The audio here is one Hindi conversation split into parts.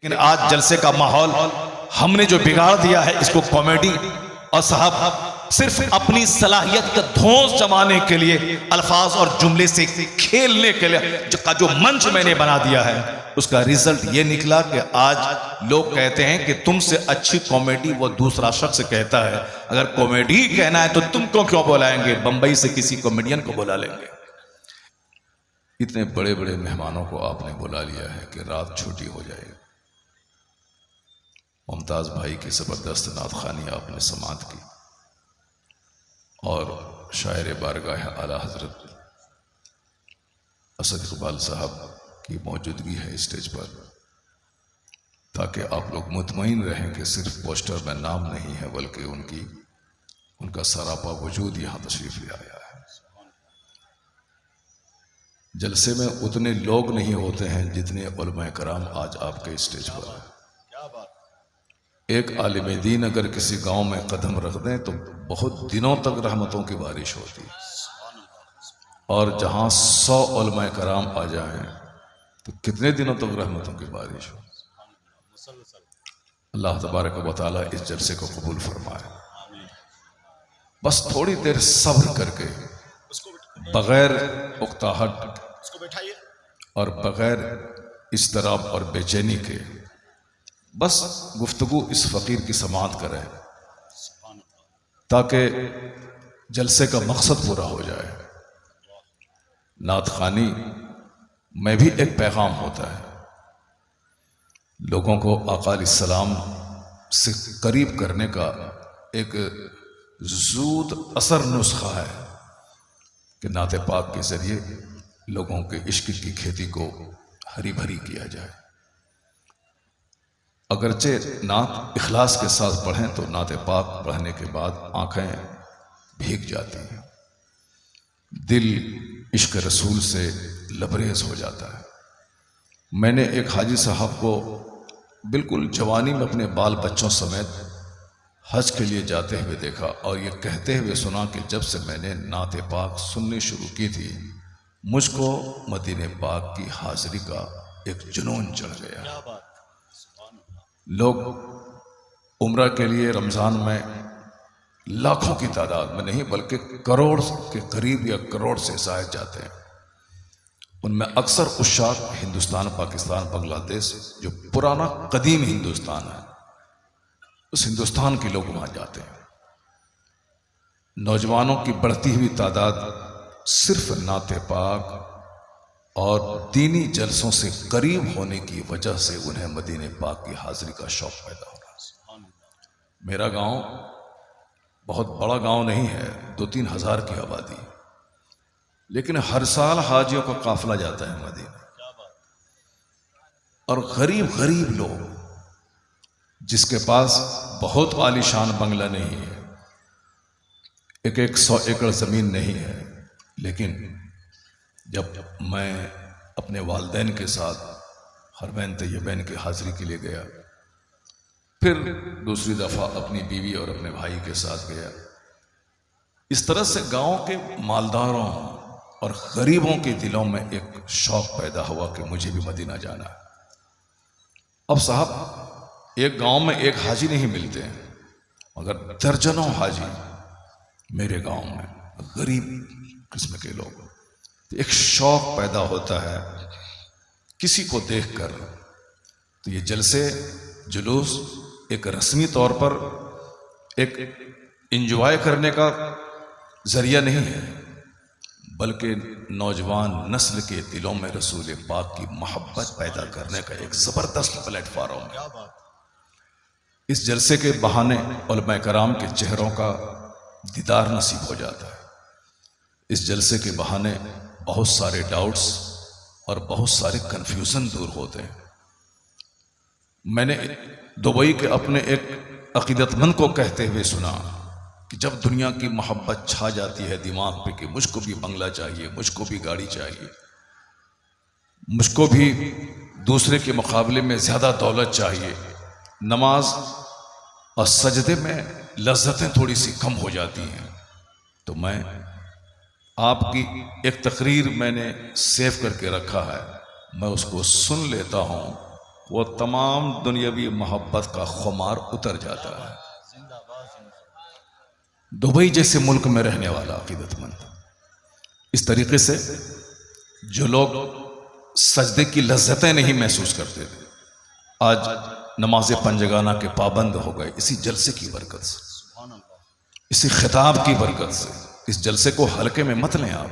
लेकिन आज जलसे का माहौल हमने जो बिगाड़ दिया है, इसको कॉमेडी और साहब सिर्फ अपनी सलाहियत का धौंस जमाने के लिए, अल्फाज और जुमले से खेलने के लिए जो मंच मैंने बना दिया है, उसका रिजल्ट ये निकला कि आज लोग कहते हैं कि तुमसे अच्छी कॉमेडी वो दूसरा शख्स कहता है। अगर कॉमेडी कहना है तो तुमको क्यों बुलाएंगे, बंबई से किसी कॉमेडियन को बुला लेंगे। इतने बड़े बड़े मेहमानों को आपने बुला लिया है कि रात छोटी हो जाएगी। मुमताज भाई की जबरदस्त नात खानी आपने समात की और शायर बारगाह आला हजरत असद इकबाल साहब की मौजूदगी है स्टेज पर, ताकि आप लोग मुतमईन रहें कि सिर्फ पोस्टर में नाम नहीं है बल्कि उनका सरापा वजूद यहाँ तशरीफ ले आया है। जलसे में उतने लोग नहीं होते हैं जितने उलमा कराम आज आपके स्टेज पर हैं। एक आलिम दीन अगर किसी गांव में कदम रख दें तो बहुत दिनों तक रहमतों की बारिश होती है, और जहां 100 उलमा कराम आ जाएं तो कितने दिनों तक रहमतों की बारिश हो। अल्लाह तबारक व तआला इस जलसे को कबूल फरमाए। बस थोड़ी देर सब्र करके, बगैर उकताहट और बगैर इस्तराब और बेचैनी के बस गुफ्तगू इस फ़कीर की समाअत करें ताकि जलसे का मकसद पूरा हो जाए। नात खानी में भी एक पैगाम होता है, लोगों को आका अलैहिस्सलाम से करीब करने का एक ज़ूद असर नुस्खा है कि नात पाक के ज़रिए लोगों के इश्क की खेती को हरी भरी किया जाए। अगरचे नात इखलास के साथ पढ़ें तो नात पाक पढ़ने के बाद आंखें भीग जाती हैं, दिल इश्क रसूल से लबरेज हो जाता है। मैंने एक हाजी साहब को बिल्कुल जवानी में अपने बाल बच्चों समेत हज के लिए जाते हुए देखा और ये कहते हुए सुना कि जब से मैंने नात पाक सुननी शुरू की थी, मुझको मदीने पाक की हाजिरी का एक जुनून चढ़ गया। लोग उम्रा के लिए रमज़ान में लाखों की तादाद में नहीं बल्कि करोड़ के करीब या करोड़ से शायद जाते हैं। उनमें अक्सर उशाक हिंदुस्तान, पाकिस्तान, बांग्लादेश जो पुराना कदीम हिंदुस्तान है, उस हिंदुस्तान के लोग वहाँ जाते हैं। नौजवानों की बढ़ती हुई तादाद सिर्फ नाते पाक और दीनी जलसों से करीब होने की वजह से उन्हें मदीने पाक की हाजिरी का शौक पैदा हो रहा है। मेरा गांव बहुत बड़ा गांव नहीं है, 2-3 हज़ार की आबादी, लेकिन हर साल हाजियों का काफिला जाता है मदीने। और गरीब गरीब लोग जिसके पास बहुत आलीशान बंगला नहीं है, एक 100 एकड़ ज़मीन नहीं है, लेकिन जब मैं अपने वालिदैन के साथ हरमैन तैयबैन की हाजिरी के लिए गया, फिर दूसरी दफ़ा अपनी बीवी और अपने भाई के साथ गया, इस तरह से गांव के मालदारों और गरीबों के दिलों में एक शौक पैदा हुआ कि मुझे भी मदीना जाना है। अब साहब, एक गांव में एक हाजी नहीं मिलते हैं, मगर दर्जनों हाजी मेरे गांव में, गरीब किस्म के लोग। एक शौक पैदा होता है किसी को देखकर। तो ये जलसे जुलूस एक रस्मी तौर पर एक इंजॉय करने का जरिया नहीं है, बल्कि नौजवान नस्ल के दिलों में रसूल पाक की मोहब्बत पैदा करने का एक ज़बरदस्त प्लेटफॉर्म है। इस जलसे के बहाने उलमा कराम के चेहरों का दीदार नसीब हो जाता है। इस जलसे के बहाने बहुत सारे डाउट्स और बहुत सारे कन्फ्यूज़न दूर होते हैं। मैंने दुबई के अपने एक अकीदतमंद को कहते हुए सुना कि जब दुनिया की मोहब्बत छा जाती है दिमाग पे कि मुझको भी बंगला चाहिए, मुझको भी गाड़ी चाहिए, मुझको भी दूसरे के मुकाबले में ज़्यादा दौलत चाहिए, नमाज और सजदे में लज्जतें थोड़ी सी कम हो जाती हैं, तो मैं आपकी एक तकरीर मैंने सेव करके रखा है, मैं उसको सुन लेता हूँ, वो तमाम दुनियावी मोहब्बत का खुमार उतर जाता है। दुबई जैसे मुल्क में रहने वाला अकीदतमंद, इस तरीके से जो लोग सजदे की लज्जतें नहीं महसूस करते थे, आज नमाज पंजगाना के पाबंद हो गए इसी जलसे की बरकत से, इसी खिताब की बरकत से। इस जलसे को हल्के में मत लें आप।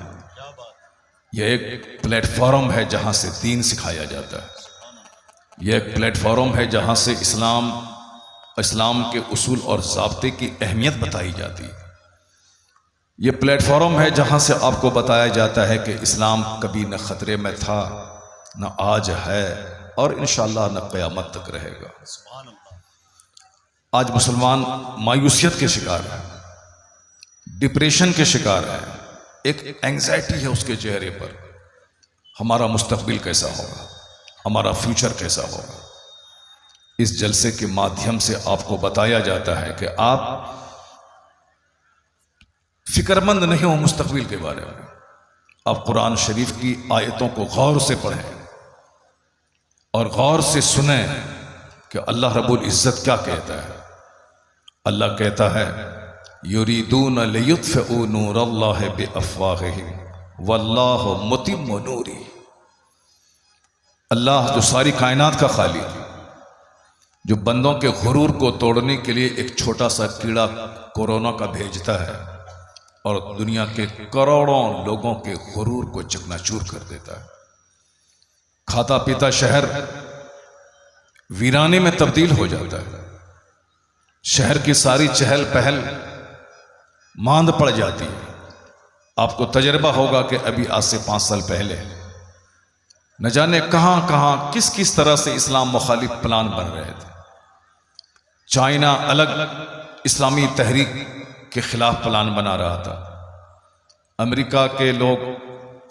यह एक प्लेटफॉर्म है जहां से दीन सिखाया जाता है। यह एक प्लेटफॉर्म है जहां से इस्लाम के उसूल और ज़ाब्ते की अहमियत बताई जाती है। यह प्लेटफॉर्म है जहां से आपको बताया जाता है कि इस्लाम कभी न खतरे में था, न आज है, और इंशाअल्लाह न क़यामत तक रहेगा। आज मुसलमान मायूसियत के शिकार है, डिप्रेशन के शिकार है, एक एंग्जाइटी है उसके चेहरे पर। हमारा मुस्तकबिल कैसा होगा, हमारा फ्यूचर कैसा होगा। इस जलसे के माध्यम से आपको बताया जाता है कि आप फिक्रमंद नहीं हो मुस्तकबिल के बारे में। आप कुरान शरीफ की आयतों को गौर से पढ़ें और गौर से सुने कि अल्लाह रब्बुल इज्जत क्या कहता है। अल्लाह कहता है, युरीदून लियुत्फिउ नूरल्लाहि बिअफ़वाहिहिम वल्लाहु मुतिम्मु नूरी। अल्लाह जो सारी कायनात का खालिक, जो बंदों के गुरूर को तोड़ने के लिए एक छोटा सा कीड़ा कोरोना का भेजता है और दुनिया के करोड़ों लोगों के गुरूर को चकनाचूर कर देता है। खाता पीता शहर वीराने में तब्दील हो जाता है। शहर की सारी चहल पहल मांद पड़ जाती है। आपको तजर्बा होगा कि अभी आज से 5 साल पहले न जाने कहां कहां किस किस तरह से इस्लाम मुखालिफ प्लान बन रहे थे। चाइना अलग इस्लामी तहरीक के खिलाफ प्लान बना रहा था। अमेरिका के लोग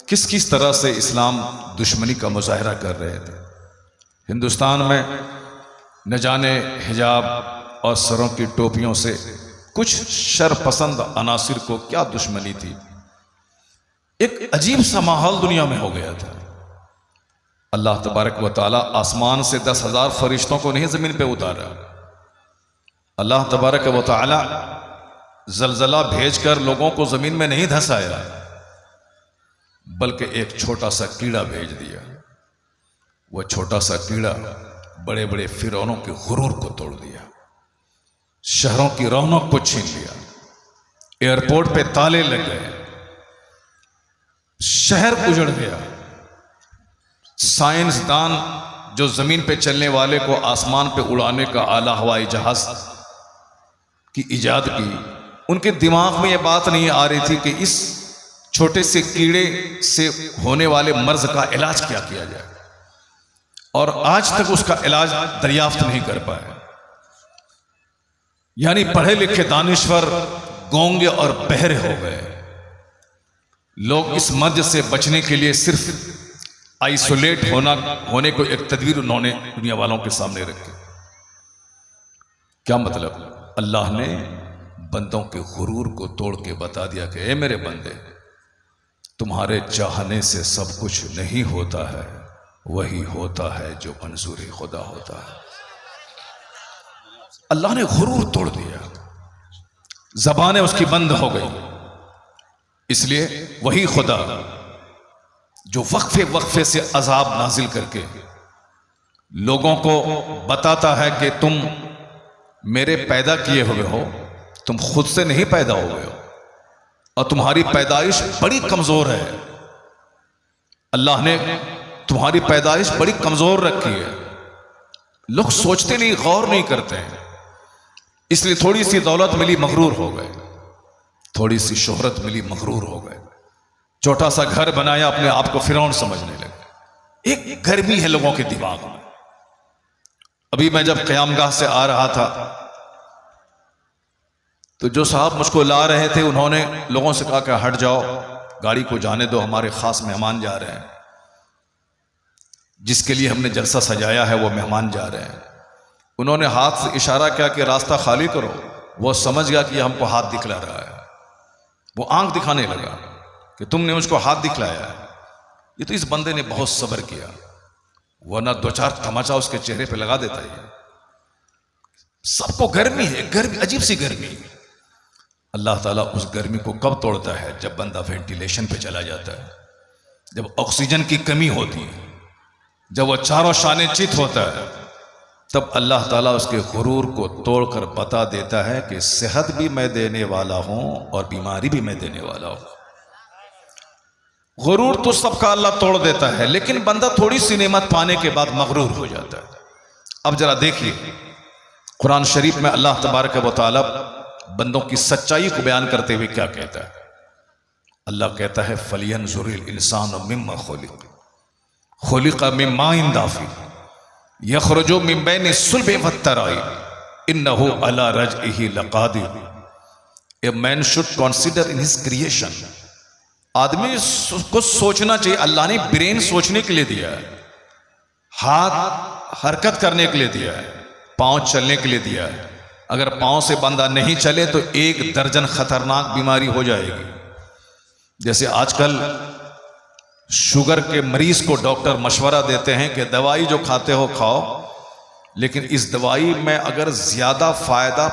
किस किस तरह से इस्लाम दुश्मनी का मुजाहरा कर रहे थे। हिंदुस्तान में न जाने हिजाब और सरों की टोपियों से कुछ शरपसंद अनासिर को क्या दुश्मनी थी। एक अजीब सा माहौल दुनिया में हो गया था। अल्लाह तबारक व तआला आसमान से 10,000 फरिश्तों को नहीं जमीन पे उतारा। अल्लाह तबारक व तआला जलजला भेजकर लोगों को जमीन में नहीं धंसाया, बल्कि एक छोटा सा कीड़ा भेज दिया। वह छोटा सा कीड़ा बड़े बड़े फिरौनों के गुरूर को तोड़ दिया, शहरों की रौनक को छीन लिया, एयरपोर्ट पे ताले लग गए, शहर उजड़ गया। साइंसदान जो जमीन पे चलने वाले को आसमान पे उड़ाने का आला हवाई जहाज की इजाद की, उनके दिमाग में यह बात नहीं आ रही थी कि इस छोटे से कीड़े से होने वाले मर्ज का इलाज क्या किया जाए, और आज तक उसका इलाज दरियाफ्त नहीं कर पाए। यानी पढ़े लिखे दानिश्वर गूंगे और बहरे हो गए। लोग इस मर्ज से बचने के लिए सिर्फ आइसोलेट होने को एक तदबीर उन्होंने दुनिया वालों के सामने रखी। क्या मतलब? अल्लाह ने बंदों के गुरूर को तोड़ के बता दिया कि ए मेरे बंदे, तुम्हारे चाहने से सब कुछ नहीं होता है, वही होता है जो मंजूरी खुदा होता है। अल्लाह ने गुरूर तोड़ दिया, जबानें उसकी बंद हो गई। इसलिए वही खुदा जो वक्फे वक्फे से अजाब नाजिल करके लोगों को बताता है कि तुम मेरे पैदा किए हुए हो, तुम खुद से नहीं पैदा हुए हो, और तुम्हारी पैदाइश बड़ी कमजोर है। अल्लाह ने तुम्हारी पैदाइश बड़ी कमजोर रखी है। लोग सोचते नहीं, गौर नहीं करते हैं। इसलिए थोड़ी सी दौलत मिली मगरूर हो गए, थोड़ी सी शोहरत मिली मगरूर हो गए, छोटा सा घर बनाया अपने आप को फिरौन समझने लगे। एक गर्मी है लोगों के दिमाग में। अभी मैं जब क़यामगाह से आ रहा था तो जो साहब मुझको ला रहे थे, उन्होंने लोगों से कहा कि हट जाओ, गाड़ी को जाने दो, हमारे खास मेहमान जा रहे हैं, जिसके लिए हमने जलसा सजाया है वो मेहमान जा रहे हैं। उन्होंने हाथ से इशारा किया कि रास्ता खाली करो। वो समझ गया कि हमको हाथ दिखला रहा है। वो आंख दिखाने लगा कि तुमने मुझको हाथ दिखलाया है। ये तो इस बंदे ने बहुत सब्र किया, वरना 2-4 तमाचा उसके चेहरे पे लगा देता है। सबको गर्मी है, गर्मी, अजीब सी गर्मी। अल्लाह ताला उस गर्मी को कब तोड़ता है? जब बंदा वेंटिलेशन पे चला जाता है, जब ऑक्सीजन की कमी होती है, जब वह चारों शाने चित होता है, तब अल्लाह ताला उसके गुरूर को तोड़कर बता देता है कि सेहत भी मैं देने वाला हूं और बीमारी भी मैं देने वाला हूं। गुरूर तो सबका अल्लाह तोड़ देता है, लेकिन बंदा थोड़ी सी नेमत पाने के बाद मगरूर हो जाता है। अब जरा देखिए कुरान शरीफ में अल्लाह तबारक व तआला बंदों की सच्चाई को बयान करते हुए क्या कहता है? अल्लाह कहता है फलियंजुरिल इंसानु मिम्मा खुलिक़ मिन माइन दाफिक़ यख़रुजु मिन बैनि सुल्बि वत्तराइब इन्नहु अला रज्इही लक़ादिर। A man should consider in his creation. आदमी को सोचना चाहिए। अल्लाह ने ब्रेन सोचने के लिए दिया है, हाथ हरकत करने के लिए दिया है, पांव चलने के लिए दिया है। अगर पांव से बंदा नहीं चले तो 1 दर्जन खतरनाक बीमारी हो जाएगी। जैसे आजकल शुगर के मरीज को डॉक्टर मशवरा देते हैं कि दवाई जो खाते हो खाओ, लेकिन इस दवाई में अगर ज्यादा फायदा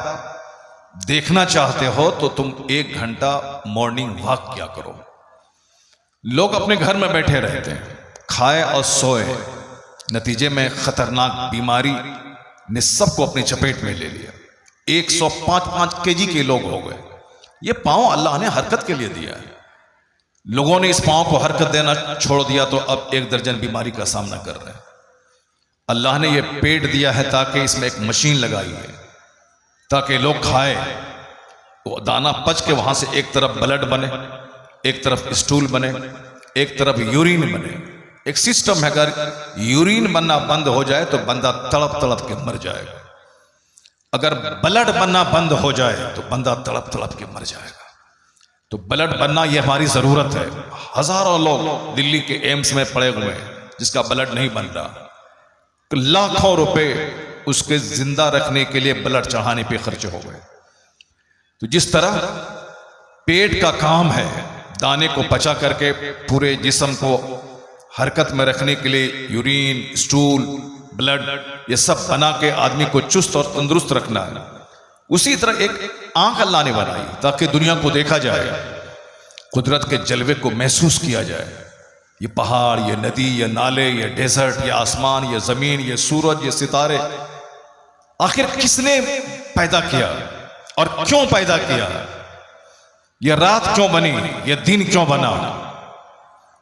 देखना चाहते हो तो तुम 1 घंटा मॉर्निंग वॉक किया करो। लोग अपने घर में बैठे रहते हैं, खाए और सोए, नतीजे में खतरनाक बीमारी ने सबको अपनी चपेट में ले लिया। 105 केजी के लोग हो गए। ये पांव अल्लाह ने हरकत के लिए दिया है। लोगों ने इस पांव को हरकत देना छोड़ दिया तो अब 1 दर्जन बीमारी का सामना कर रहे हैं। अल्लाह ने ये पेट दिया है ताकि इसमें एक मशीन लगाई है, ताकि लोग खाए तो दाना पच के वहां से एक तरफ ब्लड बने, एक तरफ स्टूल बने, एक तरफ यूरिन बने। एक सिस्टम है, अगर यूरिन बनना बंद हो जाए तो बंदा तड़प तड़प के मर जाएगा। अगर ब्लड बनना बंद हो जाए तो बंदा तड़प तड़प के मर जाएगा। तो ब्लड बनना यह हमारी जरूरत है। हजारों लोग दिल्ली के एम्स में पड़े हुए हैं जिसका ब्लड नहीं बन रहा। लाखों रुपए उसके जिंदा रखने के लिए ब्लड चढ़ाने पे खर्च हो गए। तो जिस तरह पेट का काम है दाने को पचा करके पूरे जिस्म को हरकत में रखने के लिए यूरिन, स्टूल, ब्लड ये सब बना के आदमी को चुस्त और तंदुरुस्त रखना है, उसी तरह एक आंख अल्लाह ने बनाई ताकि दुनिया को देखा जाए, कुदरत के जलवे को महसूस किया जाए। ये पहाड़, ये नदी, ये नाले, ये डेजर्ट, ये आसमान, ये जमीन, ये सूरज, ये सितारे, आखिर किसने पैदा किया और क्यों पैदा किया? ये रात क्यों बनी? ये दिन क्यों बना?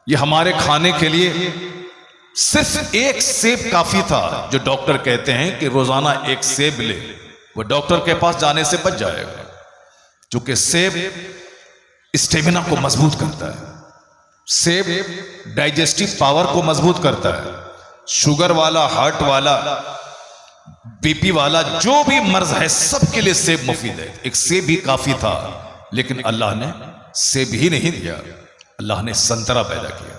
ये हमारे खाने के लिए सिर्फ 1 सेब काफी था। जो डॉक्टर कहते हैं कि रोजाना 1 सेब ले, वो डॉक्टर के पास जाने से बच जाएगा, क्योंकि सेब स्टेमिना को मजबूत करता है, सेब डाइजेस्टिव पावर को मजबूत करता है। शुगर वाला, हार्ट वाला, बीपी वाला, जो भी मर्ज है सबके लिए सेब मुफीद है। 1 सेब भी काफी था, लेकिन अल्लाह ने सेब ही नहीं दिया, अल्लाह ने संतरा पैदा किया।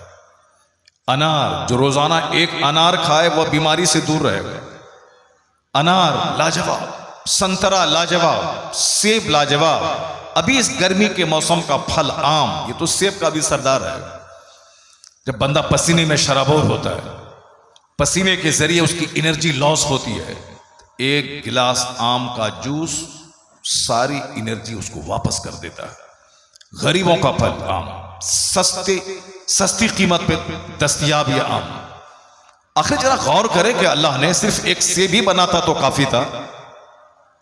अनार, जो रोजाना 1 अनार खाए वह बीमारी से दूर रहेगा। अनार लाजवाब, संतरा लाजवाब, सेब लाजवाब। अभी इस गर्मी के मौसम का फल आम, ये तो सेब का भी सरदार है। जब बंदा पसीने में शराबोर होता है, पसीने के जरिए उसकी एनर्जी लॉस होती है, 1 गिलास आम का जूस सारी एनर्जी उसको वापस कर देता है। गरीबों का फल आम, सस्ती कीमत पे दस्तयाब ये आम। आखिर जरा गौर करें कि अल्लाह ने सिर्फ 1 सेब ही बनाता तो काफी था,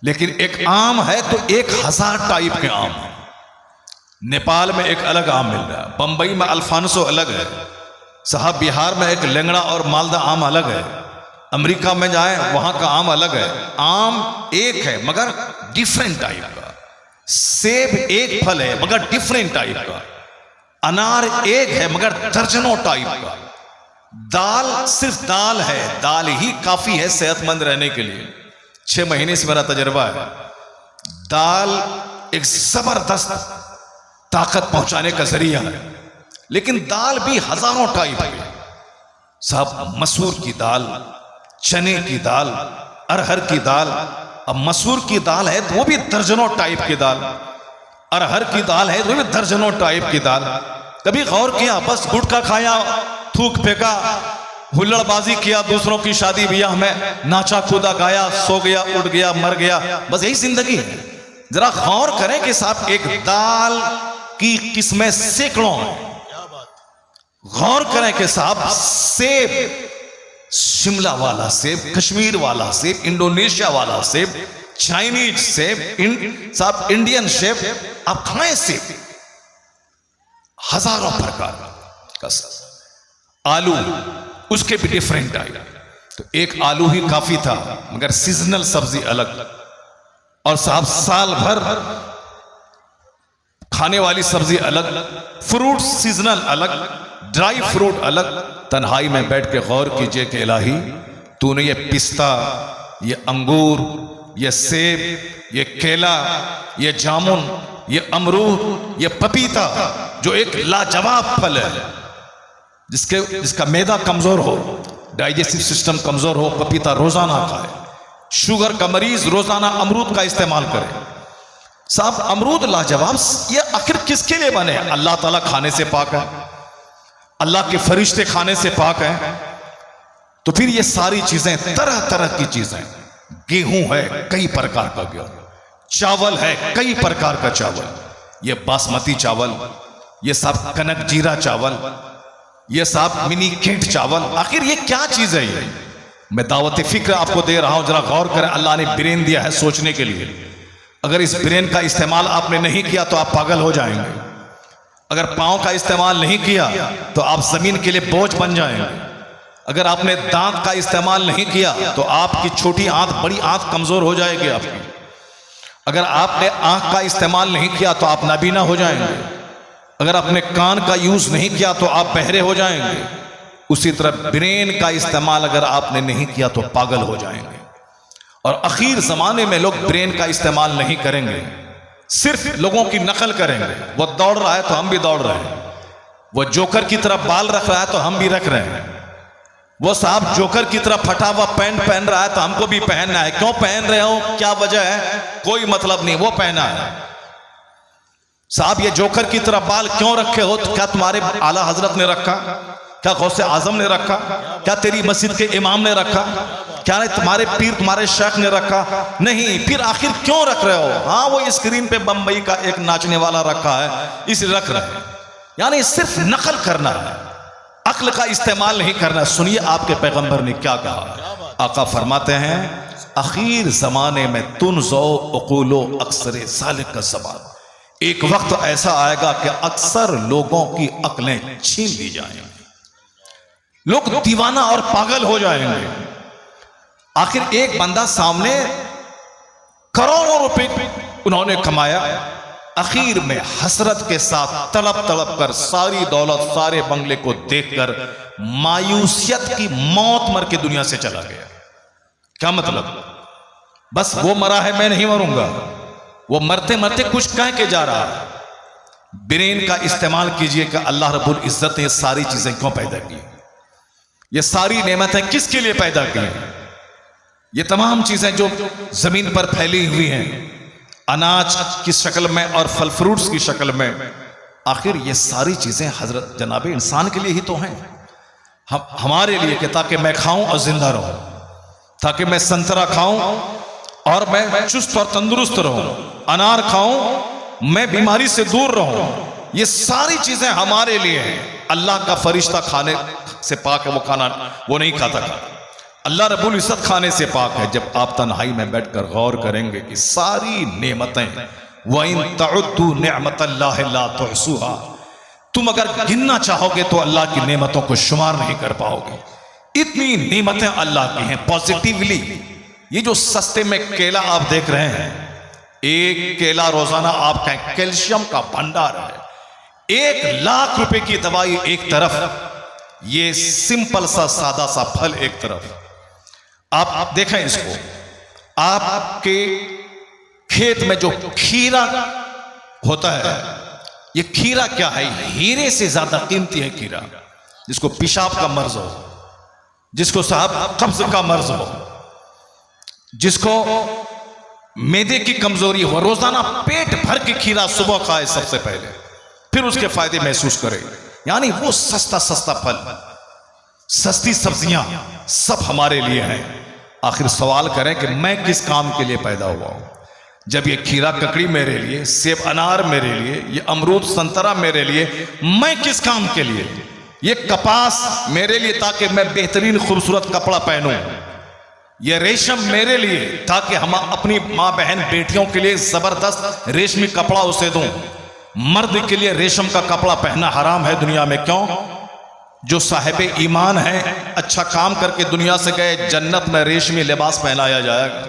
लेकिन एक आम है तो 1000 टाइप के आम। नेपाल में एक अलग आम मिल रहा है, बंबई में अल्फांसो अलग है, साहब बिहार में एक लेंगड़ा और मालदा आम अलग है, अमेरिका में जाए वहां का आम अलग है। आम एक है मगर डिफरेंट टाइप का, सेब एक फल है मगर डिफरेंट टाइप का, अनार एक है मगर दर्जनों टाइप का, दाल सिर्फ दाल है, दाल ही काफी है सेहतमंद रहने के लिए। 6 महीने से मेरा तजर्बा है। दाल एक जबरदस्त ताकत पहुंचाने का जरिया है, लेकिन दाल भी हजारों टाइप है साहब। मसूर की दाल, चने की दाल, अरहर की दाल। अब मसूर की दाल है तो वो भी दर्जनों टाइप की दाल, अरहर की दाल है तो वो भी दर्जनों टाइप की दाल। कभी गौर किया? बस गुटखा खाया, थूक फेंका, हुल्लड़बाजी किया, दूसरों की शादी ब्याह में नाचा कूदा गाया, सो गया, उठ गया, मर गया, बस यही जिंदगी है। जरा गौर करें कि साहब एक दाल की किस्में सैकड़ों हैं। गौर करें कि साहब सेब, शिमला वाला सेब, कश्मीर वाला सेब, इंडोनेशिया वाला सेब, चाइनीज सेब, साहब इंडियन सेब, आप खाएं सेब, हजारों प्रकार का सेब। आलू उसके भी डिफरेंट आए, तो एक आलू ही काफी था, मगर सीजनल सब्जी अलग, और साहब साल भर खाने वाली सब्जी अलग, फ्रूट सीजनल अलग, ड्राई फ्रूट अलग। तन्हाई में बैठ के गौर कीजिए कि इलाही तूने ये पिस्ता, ये अंगूर, ये सेब, ये केला, ये जामुन, ये अमरूद, ये पपीता, जो एक लाजवाब फल है, जिसका मैदा कमजोर हो, डाइजेस्टिव सिस्टम कमजोर हो, पपीता रोजाना खाए। शुगर का मरीज रोजाना अमरूद का इस्तेमाल करे। साहब अमरूद लाजवाब, ये आखिर किसके लिए बने? अल्लाह ताला खाने से पाक है, अल्लाह के फरिश्ते खाने से पाक हैं। तो फिर ये सारी चीजें, तरह तरह की चीजें, गेहूं है कई प्रकार का गेहूं, चावल है कई प्रकार का चावल, ये बासमती चावल, ये सब कनक जीरा चावल, ये सब मिनी केंट चावल, आखिर ये क्या चीज है? ये मैं दावत फिक्र आपको दे रहा हूं, जरा गौर करें। अल्लाह ने ब्रेन दिया है सोचने के लिए, अगर इस ब्रेन का इस्तेमाल आपने नहीं किया तो आप पागल हो जाएंगे। अगर पांव का इस्तेमाल नहीं किया तो आप जमीन के लिए बोझ बन जाएंगे। अगर आपने दांत का इस्तेमाल नहीं किया तो आपकी छोटी आंत बड़ी आंत कमजोर हो जाएगी आपकी। अगर आपने आंख का इस्तेमाल नहीं किया तो आप नाबीना हो जाएंगे। अगर आपने कान का यूज नहीं किया तो आप बहरे हो जाएंगे। उसी तरह ब्रेन का इस्तेमाल अगर आपने नहीं किया तो पागल हो जाएंगे। और आखिर जमाने में लोग ब्रेन का इस्तेमाल नहीं करेंगे, सिर्फ लोगों की नकल करेंगे। वो दौड़ रहा है तो हम भी दौड़ रहे हैं, वो जोकर की तरह बाल रख रहा है तो हम भी रख रहे हैं, वो साहब जोकर की तरह फटा हुआ पैंट पहन रहा है तो हमको भी पहनना है। क्यों पहन रहे हो, क्या वजह है, कोई मतलब नहीं, वो पहना है। साहब ये जोकर की तरह बाल क्यों रखे हो? तो क्या तुम्हारे आला हजरत ने रखा? क्या गौसे आजम ने रखा? क्या तेरी मस्जिद के इमाम ने रखा? क्या नहीं तुम्हारे पीर, तुम्हारे शेख ने रखा? नहीं, फिर आखिर क्यों रख रहे हो? हाँ वो स्क्रीन पे बम्बई का एक नाचने वाला रखा है इसलिए रख रहे हैं, यानी सिर्फ नकल करना है, अक्ल का इस्तेमाल नहीं करना। सुनिए आपके पैगंबर ने क्या कहा। आका फरमाते हैं, आखिर जमाने में तुनज़ो उक़ूलो अक्सर सालिक का ज़मान, एक वक्त ऐसा आएगा कि अक्सर लोगों की अक्लें छीन ली जाएंगी, लोग दीवाना और पागल हो जाएंगे। आखिर एक बंदा सामने करोड़ों रुपए उन्होंने कमाया, आखिर में हसरत के साथ तड़प तड़प कर सारी दौलत, सारे बंगले को देखकर मायूसियत की मौत मर के दुनिया से चला गया। क्या मतलब? बस वो मरा है, मैं नहीं मरूंगा। वो मरते मरते कुछ कह के जा रहा है। ब्रेन का इस्तेमाल कीजिए कि अल्लाह रब्बुल इज्जत ने ये सारी चीजें क्यों पैदा की, ये सारी नेमतें किसके लिए पैदा की? ये तमाम चीजें जो जमीन पर फैली हुई हैं, अनाज की शक्ल में और फल फ्रूट्स की शक्ल में, आखिर ये सारी चीजें हजरत जनाबे इंसान के लिए ही तो हैं, हमारे लिए, कि ताकि मैं खाऊं और जिंदा रहूं, ताकि मैं संतरा खाऊं और मैं चुस्त और तंदुरुस्त रहूं, अनार खाऊं मैं बीमारी से दूर रहूं। ये सारी चीजें हमारे लिए हैं। अल्लाह का फरिश्ता खाने से पाक है, वो खाना वो नहीं खाता था। अल्लाह रब्बुल इज्जत खाने से पाक है। जब आप तन्हाई में बैठकर गौर करेंगे कि सारी नेमतें, वइन तउद्दू निअमतल्लाहि ला तुहसूहा, तुम अगर गिनना चाहोगे तो अल्लाह की नेमतों को शुमार नहीं कर पाओगे। इतनी नेमतें अल्लाह की हैं। पॉजिटिवली ये जो सस्ते में केला आप देख रहे हैं, एक केला रोजाना आप कहें कैल्शियम का भंडार है। 1 लाख रुपए की दवाई एक तरफ, ये सिंपल सा सादा सा फल एक तरफ। आप देखें इसको, आपके खेत में जो खीरा होता है, ये खीरा क्या है? हीरे से ज्यादा कीमती है खीरा। जिसको पेशाब का मर्ज हो, जिसको साहब कब्ज का मर्ज हो, जिसको मैदे की कमजोरी हो, रोजाना पेट भर के खीरा सुबह खाए सबसे पहले, फिर उसके फायदे महसूस करे। यानी वो सस्ता सस्ता फल। सस्ती सब्जियां सब हमारे लिए हैं। आखिर सवाल करें कि मैं किस काम के लिए पैदा हुआ हूं? जब ये खीरा ककड़ी मेरे लिए, सेब अनार मेरे लिए, ये अमरूद संतरा मेरे लिए, मैं किस काम के लिए? ये कपास मेरे लिए ताकि मैं बेहतरीन खूबसूरत कपड़ा पहनूं, ये रेशम मेरे लिए ताकि हम अपनी माँ बहन बेटियों के लिए जबरदस्त रेशमी कपड़ा उसे दूं। मर्द के लिए रेशम का कपड़ा पहनना हराम है दुनिया में। क्यों? जो साहिब ईमान है, अच्छा काम करके दुनिया से गए, जन्नत में रेशमी लिबास पहनाया जाएगा।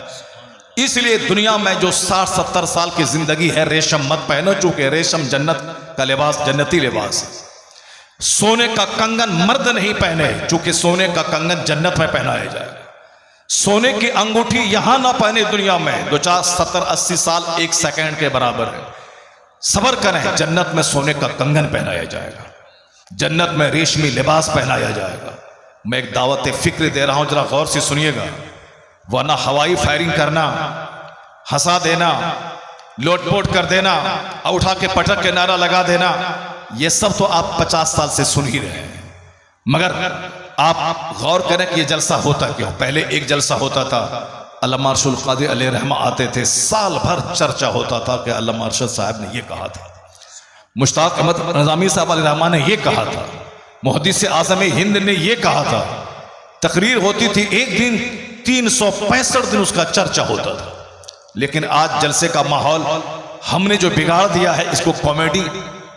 इसलिए दुनिया में जो 60-70 साल की जिंदगी है, रेशम मत पहनो, चूंकि रेशम जन्नत का लिबास, जन्नती लिबास है। सोने का कंगन मर्द नहीं पहने, चूंकि सोने का कंगन जन्नत में पहनाया जाएगा। सोने की अंगूठी यहां ना पहने दुनिया में, 70-80 साल 1 सेकंड के बराबर है। सबर करें, जन्नत में सोने का कंगन पहनाया जाएगा, जन्नत में रेशमी लिबास पहनाया जाएगा। मैं एक दावत फिक्र दे रहा हूं, जरा गौर से सुनिएगा, वरना हवाई फायरिंग करना, हंसा देना, लोटपोट कर देना, उठा के पटक के नारा लगा देना, ये सब तो आप 50 साल से सुन ही रहे हैं। मगर आप गौर करें कि ये जलसा होता क्यों? पहले एक जलसा होता था, अल्लामा अरशद क़ादी अलैहि रहमा आते थे, साल भर चर्चा होता था कि अल्लामा अरशद साहब ने ये कहा था, मुश्ताक अहमद निज़ामी साहब अलैहि रहमा ने ये कहा था, मुहद्दिस आज़म हिंद ने ये कहा था। तकरीर होती थी, एक दिन 365 दिन उसका चर्चा होता था। लेकिन आज जलसे का माहौल हमने जो बिगाड़ दिया है, इसको कॉमेडी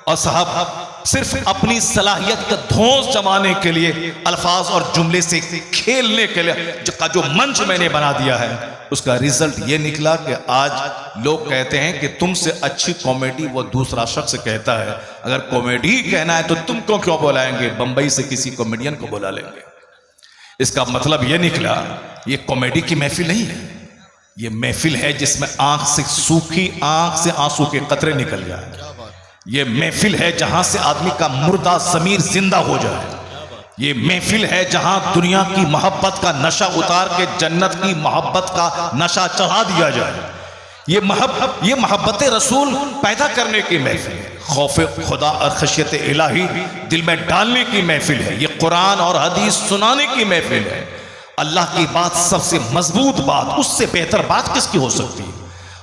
और साहब सिर्फ अपनी सलाहियत का धौंस जमाने के लिए, अल्फाज और जुमले से खेलने के लिए जो मंच मैंने बना दिया है, उसका रिजल्ट ये निकला कि आज लोग कहते हैं कि तुमसे अच्छी कॉमेडी वो दूसरा शख्स कहता है। अगर कॉमेडी कहना है तो तुमको क्यों बुलाएंगे? बंबई से किसी कॉमेडियन को बुला लेंगे। इसका मतलब ये निकला, ये कॉमेडी की महफिल नहीं है, ये महफिल है जिसमें आंख से सूखी आंख से आंसू के कतरे निकल जाए। ये महफिल है जहां से आदमी का मुर्दा ज़मीर जिंदा हो जाए। ये महफिल है जहां दुनिया की मोहब्बत का नशा उतार के जन्नत की मोहब्बत का नशा चढ़ा दिया जाए। ये मोहब्बत रसूल पैदा करने की महफिल है, खौफ खुदा और खशियत इलाही दिल में डालने की महफिल है। ये कुरान और हदीस सुनाने की महफिल है। अल्लाह की बात सबसे मजबूत बात, उससे बेहतर बात किसकी हो सकती है?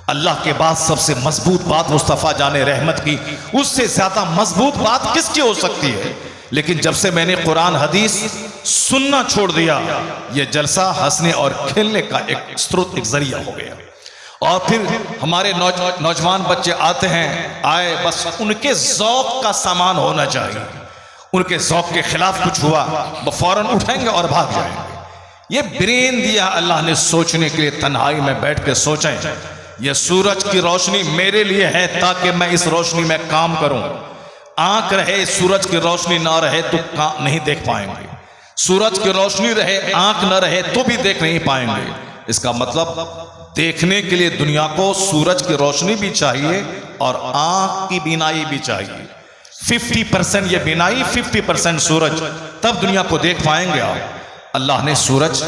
अल्लाह के बाद सबसे मजबूत बात मुस्तफ़ा जाने रहमत की, उससे ज्यादा मजबूत बात किसकी हो सकती है? लेकिन जब से मैंने कुरान हदीस सुनना छोड़ दिया, यह जलसा हंसने और खेलने का एक स्रोत, एक जरिया हो गया। और फिर हमारे नौजवान बच्चे आते हैं, आए, बस उनके ज़ौक़ का सामान होना चाहिए। उनके ज़ौक़ के खिलाफ कुछ हुआ, वो फौरन उठाएंगे और भाग जाएंगे। ये ब्रेन दिया अल्लाह ने सोचने के लिए, तन्हाई में बैठ के सोचें। यह सूरज की रोशनी मेरे लिए है ताकि मैं इस रोशनी में काम करूं। आंख रहे, सूरज की रोशनी ना रहे तो नहीं देख पाएंगे। सूरज की रोशनी रहे, आंख न रहे तो भी देख नहीं पाएंगे। इसका मतलब देखने के लिए दुनिया को सूरज की रोशनी भी चाहिए और आंख की बीनाई भी चाहिए। 50% ये बीनाई, 50% सूरज, तब दुनिया को देख पाएंगे आप। अल्लाह ने सूरज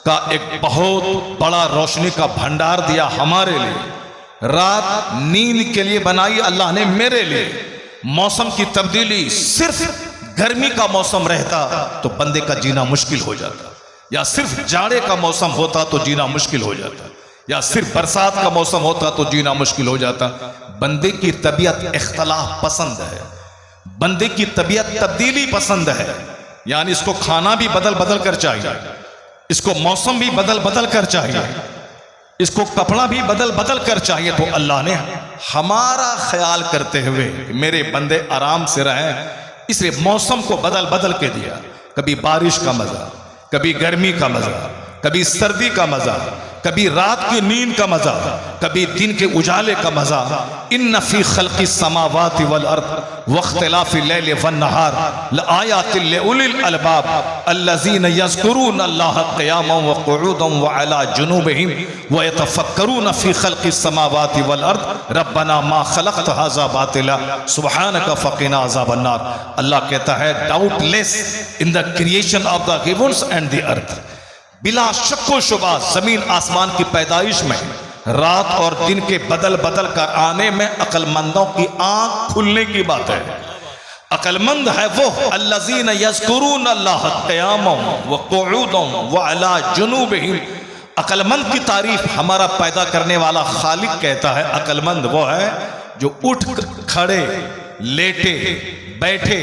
का एक बहुत बड़ा रोशनी का भंडार दिया हमारे लिए। रात नींद के लिए बनाई अल्लाह ने मेरे लिए। मौसम की तब्दीली, सिर्फ गर्मी का मौसम रहता तो बंदे का जीना मुश्किल हो जाता, या सिर्फ जाड़े का मौसम होता तो जीना मुश्किल हो जाता, या सिर्फ बरसात का मौसम होता तो जीना मुश्किल हो जाता। बंदे की तबीयत इख्तलाफ पसंद है, बंदे की तबीयत तब्दीली पसंद है, यानी इसको खाना भी बदल बदल कर चाहिए, इसको मौसम भी बदल बदल कर चाहिए, इसको कपड़ा भी बदल बदल कर चाहिए। तो अल्लाह ने हमारा ख्याल करते हुए मेरे बंदे आराम से रहें, इसलिए मौसम को बदल बदल के दिया। कभी बारिश का मजा, कभी गर्मी का मजा, कभी सर्दी का मजा, कभी रात की नींद का मजा, कभी दिन के उजाले का मजा। इन्न फी खल्क़िस समावाति वल अर्द वख्तिलाफिल लैलि वन नहार लआयातिल लिउलिल अलबाब अल्लज़ीना यज़कुरून अल्लाह क़ियामन व क़ुऊदन व अला जुनूबिहिम व यतफ़क्करून फी खल्क़िस समावाति वल अर्द रब्बना मा खलक़्त हाज़ा बातिला सुब्हानका फ़क़िना अज़ाबन नार। अल्लाह कहता है, doubtless in the creation of the heavens and the earth, बिला शक्को शुबा जमीन आसमान की पैदाइश में रात और दिन के बदल बदल कर आने में अक्लमंदों की आंख खुलने की बात है। अक्लमंद है वो अल्लज़ीन यज़कुरून अल्लाह क़ियामन व क़ुऊदन व अला जुनूबिहिम। अक्लमंद की तारीफ हमारा पैदा करने वाला खालिक कहता है, अक्लमंद वो है जो उठ खड़े लेटे बैठे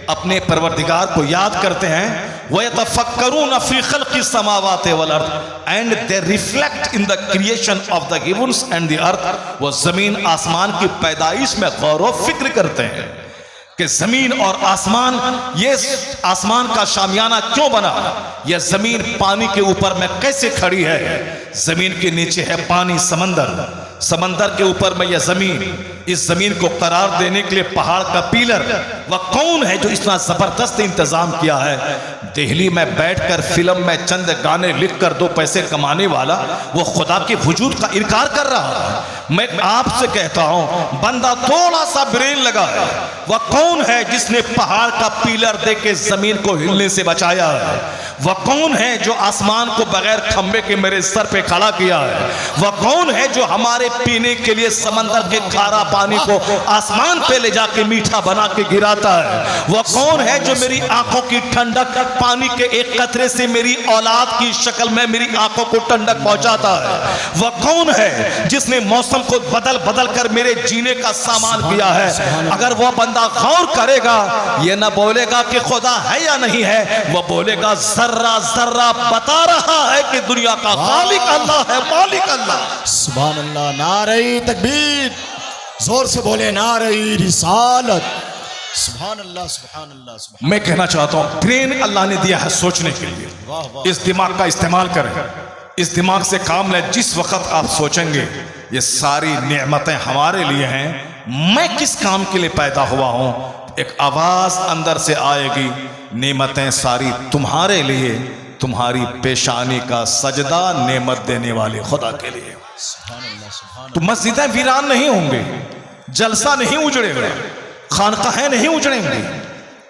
अपने परवरदिगार को याद करते हैं। व यतफक्करून फी खल्क़ि समावाति वल अर्द and they reflect in the creation of the heavens and the earth. वो जमीन आसमान की पैदाइश में गौर व फिक्र करते हैं कि जमीन और आसमान, ये आसमान का शामियाना क्यों बना, यह जमीन पानी के ऊपर में कैसे खड़ी है, जमीन के नीचे है पानी समंदर, समंदर के ऊपर में यह जमीन, इस जमीन को करार देने के लिए पहाड़ का पिलर, वह कौन है जो इतना जबरदस्त इंतजाम किया है। दिल्ली में बैठकर फिल्म में चंद गाने लिखकर 2 पैसे कमाने वाला वो खुदा के वजूद का इनकार कर रहा है। मैं आपसे कहता हूं, बंदा थोड़ा सा ब्रेन लगा है, वह कौन है जिसने पहाड़ का पिलर दे के जमीन को हिलने से बचाया है। वह कौन है जो आसमान को बगैर खंबे के मेरे सर पे खड़ा किया है। वह कौन है जो हमारे पीने के लिए समंदर के खारा पानी को आसमान पे ले जाके मीठा बना के गिराता है। वह कौन है जो मेरी आंखों की ठंडक, पानी के एक कतरे से मेरी औलाद की शक्ल में मेरी आंखों को ठंडक पहुंचाता है। वह कौन है जिसने मौसम को बदल बदल कर मेरे जीने का सामान किया है। अगर वह बंदा गौर करेगा, यह ना बोलेगा कि खुदा है या नहीं है, वह बोलेगा जर्रा जर्रा बता रहा है कि दुनिया का खालिक अल्लाह है, मालिक अल्लाह। सुभान अल्लाह, नारे तकबीर, जोर से बोले नारे रिसालत। सुभान अल्लाह, सुभान अल्लाह, सुभान। मैं कहना चाहता हूं, ब्रेन अल्लाह ने दिया है सोचने के लिए, इस दिमाग का इस्तेमाल करें, इस दिमाग से काम लें। जिस वक्त आप सोचेंगे ये सारी नेमतें हमारे लिए हैं, मैं किस काम के लिए पैदा हुआ हूं, एक आवाज अंदर से आएगी, नेमतें सारी तुम्हारे लिए, तुम्हारी पेशानी का सजदा नेमत देने वाले खुदा के लिए। तो मस्जिदें वीरान नहीं होंगे, जलसा नहीं उजड़ेगा, खानकाहें नहीं उजड़ेंगे,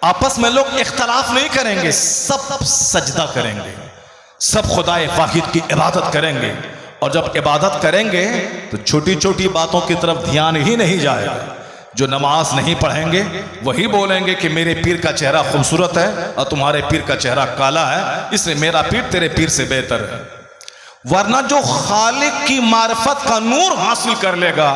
आपस में लोग इख्तलाफ नहीं करेंगे, सब सजदा करेंगे, सब खुदाए वाहिद की इबादत करेंगे। और जब इबादत करेंगे तो छोटी छोटी बातों की तरफ ध्यान ही नहीं जाएगा। जो नमाज नहीं पढ़ेंगे वही बोलेंगे कि मेरे पीर का चेहरा खूबसूरत है और तुम्हारे पीर का चेहरा काला है, इसलिए मेरा पीर तेरे पीर से बेहतर है। वरना जो खालिक की मार्फत का नूर हासिल कर लेगा,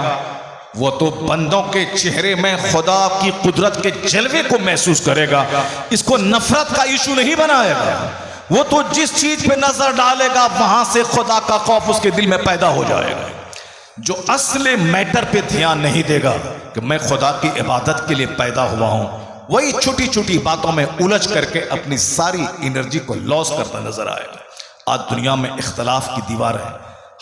वो तो बंदों के चेहरे में खुदा की कुदरत के जलवे को महसूस करेगा, इसको नफरत का इशू नहीं बनाएगा। वो तो जिस चीज पे नजर डालेगा वहां से खुदा का खौफ उसके दिल में पैदा हो जाएगा। जो असली मैटर पे ध्यान नहीं देगा कि मैं खुदा की इबादत के लिए पैदा हुआ हूं, वही छोटी छोटी बातों में उलझ करके अपनी सारी एनर्जी को लॉस करता नजर आएगा। आज दुनिया में इख्तलाफ की दीवार है,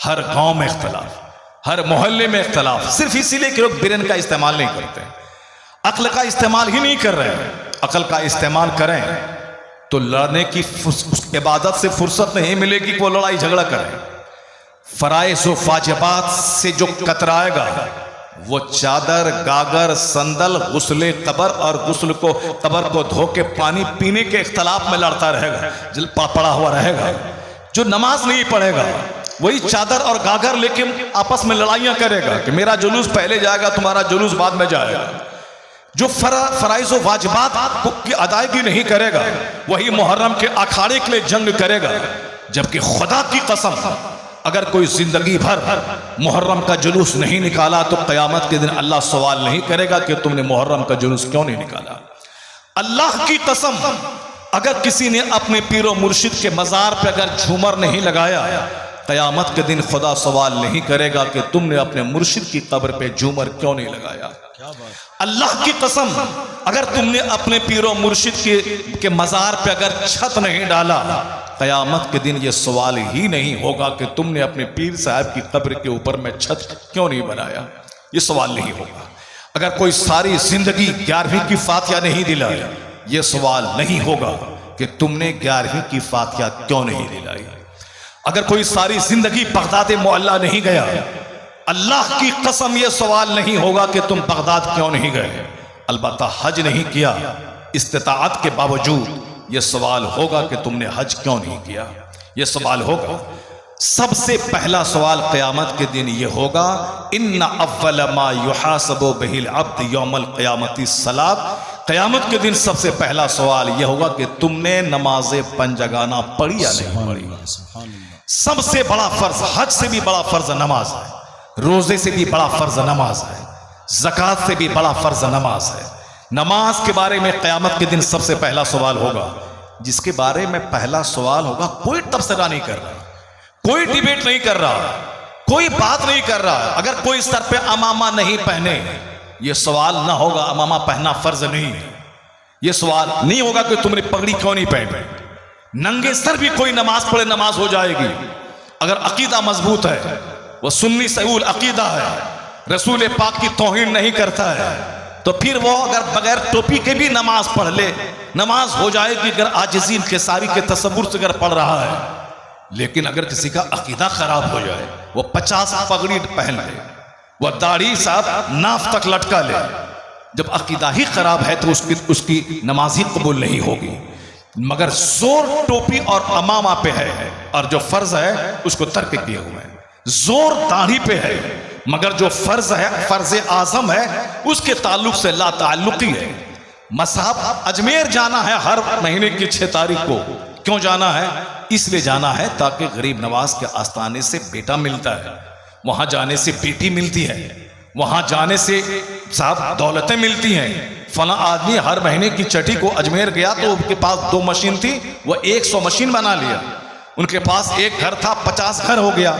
हर गांव में इख्तलाफ, हर मोहल्ले में इख्तलाफ, सिर्फ इसीलिए कि लोग ब्रेन का इस्तेमाल नहीं करते, अक्ल का इस्तेमाल ही नहीं कर रहे हैं। अक्ल का इस्तेमाल करें तो लड़ने की इबादत से फुर्सत नहीं मिलेगी कि वो लड़ाई झगड़ा करें। फराइज़ व वाजिबात से जो कतराएगा वो चादर, गागर, संदल, गुस्ले कबर और गुस्ल को कबर को धो के पानी पीने के इख्तलाफ में लड़ता रहेगा, जल पड़ा हुआ रहेगा। जो नमाज नहीं पढ़ेगा वही चादर और गागर लेके आपस में लड़ाइयां करेगा कि मेरा जुलूस पहले जाएगा, तुम्हारा जुलूस बाद में जाएगा। जो फराइज़ व वाजिबात की अदायगी नहीं करेगा वही मुहर्रम के अखाड़े के लिए जंग करेगा। जबकि खुदा की कसम, अगर कोई जिंदगी भर मुहर्रम का जुलूस नहीं निकाला तो क़यामत के दिन अल्लाह सवाल नहीं करेगा कि तुमने मुहर्रम का जुलूस क्यों नहीं निकाला। अल्लाह की कसम, अगर किसी ने अपने पीरो मुर्शिद के मज़ार पे अगर झूमर नहीं लगाया, क़यामत के दिन खुदा सवाल नहीं करेगा कि तुमने अपने मुर्शिद की कब्र पे झूमर क्यों नहीं लगाया। अल्लाह की कसम, अगर तुमने अपने पीरो मुर्शिद के मज़ार पे अगर छत नहीं डाला, क़यामत के दिन ये सवाल ही नहीं होगा कि तुमने अपने पीर साहब की कब्र के ऊपर में छत क्यों नहीं बनाया, ये सवाल नहीं होगा। अगर कोई सारी जिंदगी 11वीं की फातिहा नहीं दिलाई, ये सवाल नहीं होगा कि तुमने 11वीं की फातिहा क्यों नहीं दिलाई। अगर कोई सारी जिंदगी बगदाद मोहल्ला नहीं गया, अल्लाह की कसम ये सवाल नहीं होगा कि तुम बगदाद क्यों नहीं गए। अलबत्ता हज नहीं किया, इस्तिताअत के बावजूद ये सवाल होगा कि तुमने हज क्यों नहीं किया, ये सवाल होगा। सबसे पहला सवाल क़यामत के दिन ये होगा, इन्ना अव्वल मा युहासबु बिहिल अब्द यौमल क़यामति सलात। क़यामत के दिन सबसे पहला सवाल यह होगा कि तुमने नमाज पंजगाना पढ़ी या नहीं पढ़ी। सबसे बड़ा फर्ज, हज से भी बड़ा फर्ज नमाज है, रोजे से भी बड़ा फर्ज नमाज है, ज़कात से भी बड़ा फर्ज नमाज है। नमाज के बारे में क़यामत के दिन सबसे पहला सवाल होगा, जिसके बारे में पहला सवाल होगा। कोई तबसरा नहीं कर रहा, कोई डिबेट नहीं कर रहा, कोई बात नहीं कर रहा। अगर कोई सर पे अमामा नहीं पहने, यह सवाल ना होगा अमामा पहनना फर्ज नहीं है। यह सवाल नहीं होगा कि तुमने पगड़ी क्यों नहीं पहने। नंगे सर भी कोई नमाज पढ़े, नमाज हो जाएगी। अगर अकीदा मजबूत है, वह सुन्नी सऊल अकीदा है, रसूल पाक की तौहीन नहीं करता है, तो फिर वो अगर बगैर टोपी के भी नमाज पढ़ ले, नमाज हो जाएगी। अगर आजिज़ी इंकिसारी के तसव्वुर से अगर पढ़ रहा है। लेकिन अगर किसी का अकीदा खराब हो जाए, वो 50 पगड़ी पहन ले, वह दाढ़ी साथ नाफ तक लटका ले, जब अकीदा ही खराब है तो उसकी नमाज ही कबूल नहीं होगी। मगर जोर टोपी और अमामा पे है, और जो फर्ज है उसको तर्क किए हुए हैं। जोर दाढ़ी पे है, मगर जो फर्ज है, फर्ज आजम है, उसके ताल्लुक से ला ताल्लुकी है। मसहब अजमेर जाना है हर महीने की 6 तारीख को। क्यों जाना है? इसलिए जाना है ताकि गरीब नवाज के आस्थाने से बेटा मिलता है, वहां जाने से बेटी मिलती है, वहां जाने से साहब दौलतें मिलती हैं। फला आदमी हर महीने की छठी को अजमेर गया तो उनके पास 2 मशीन थी, वह 100 मशीन बना लिया। उनके पास एक घर था, 50 घर हो गया।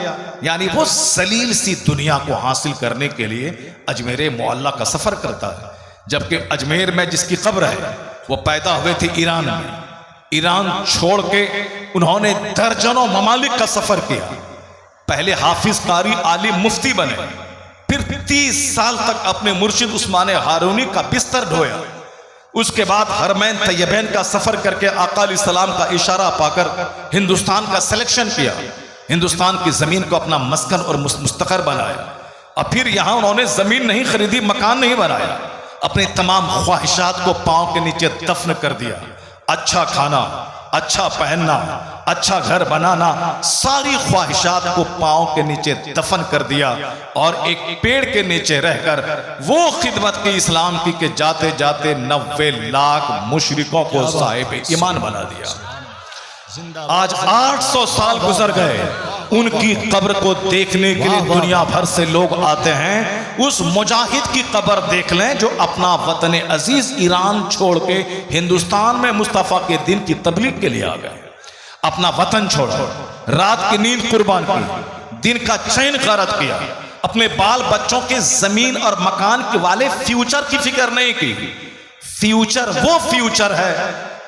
यानी वो सलील सी दुनिया को हासिल करने के लिए अजमेर मोहल्ला का सफर करता है। जबकि अजमेर में जिसकी कब्र है वो पैदा हुए थे ईरान में। ईरान छोड़ के उन्होंने दर्जनों ममालिक का सफर किया। पहले हाफिज, कारी, आलिम, मुफ्ती बने, फिर 30 साल तक अपने मुर्शिद उस्मान हारूनी का बिस्तर ढोया। उसके बाद हरमैन तैयबैन का सफर करके आका अलैहिस्सलाम का इशारा पाकर हिंदुस्तान का सिलेक्शन किया, हिंदुस्तान की जमीन को अपना मस्कन और मुस्तकर बनाया। और फिर यहां उन्होंने जमीन नहीं खरीदी, मकान नहीं बनाया, अपने तमाम ख्वाहिशात को पांव के नीचे दफन कर दिया। अच्छा खाना, अच्छा पहनना, अच्छा घर बनाना, सारी ख्वाहिशात को पांव के नीचे दफन कर दिया और एक पेड़ के नीचे रहकर वो खिदमत की इस्लाम की कि जाते जाते 90 लाख मुशरिकों को साहिब ईमान बना दिया। आज 800 साल गुजर गए, उनकी कब्र को देखने के लिए दुनिया भर से लोग आते हैं। उस मुजाहिद की कब्र देख लें जो अपना वतन अजीज ईरान छोड़ के हिंदुस्तान में मुस्तफ़ा के दिन की तबलीग के लिए आ गए। अपना वतन छोड़ा, रात की नींद कुर्बान की, दिन का चैन गारत किया, अपने बाल बच्चों के जमीन और मकान के वाले फ्यूचर की फिक्र नहीं की। फ्यूचर वो फ्यूचर है,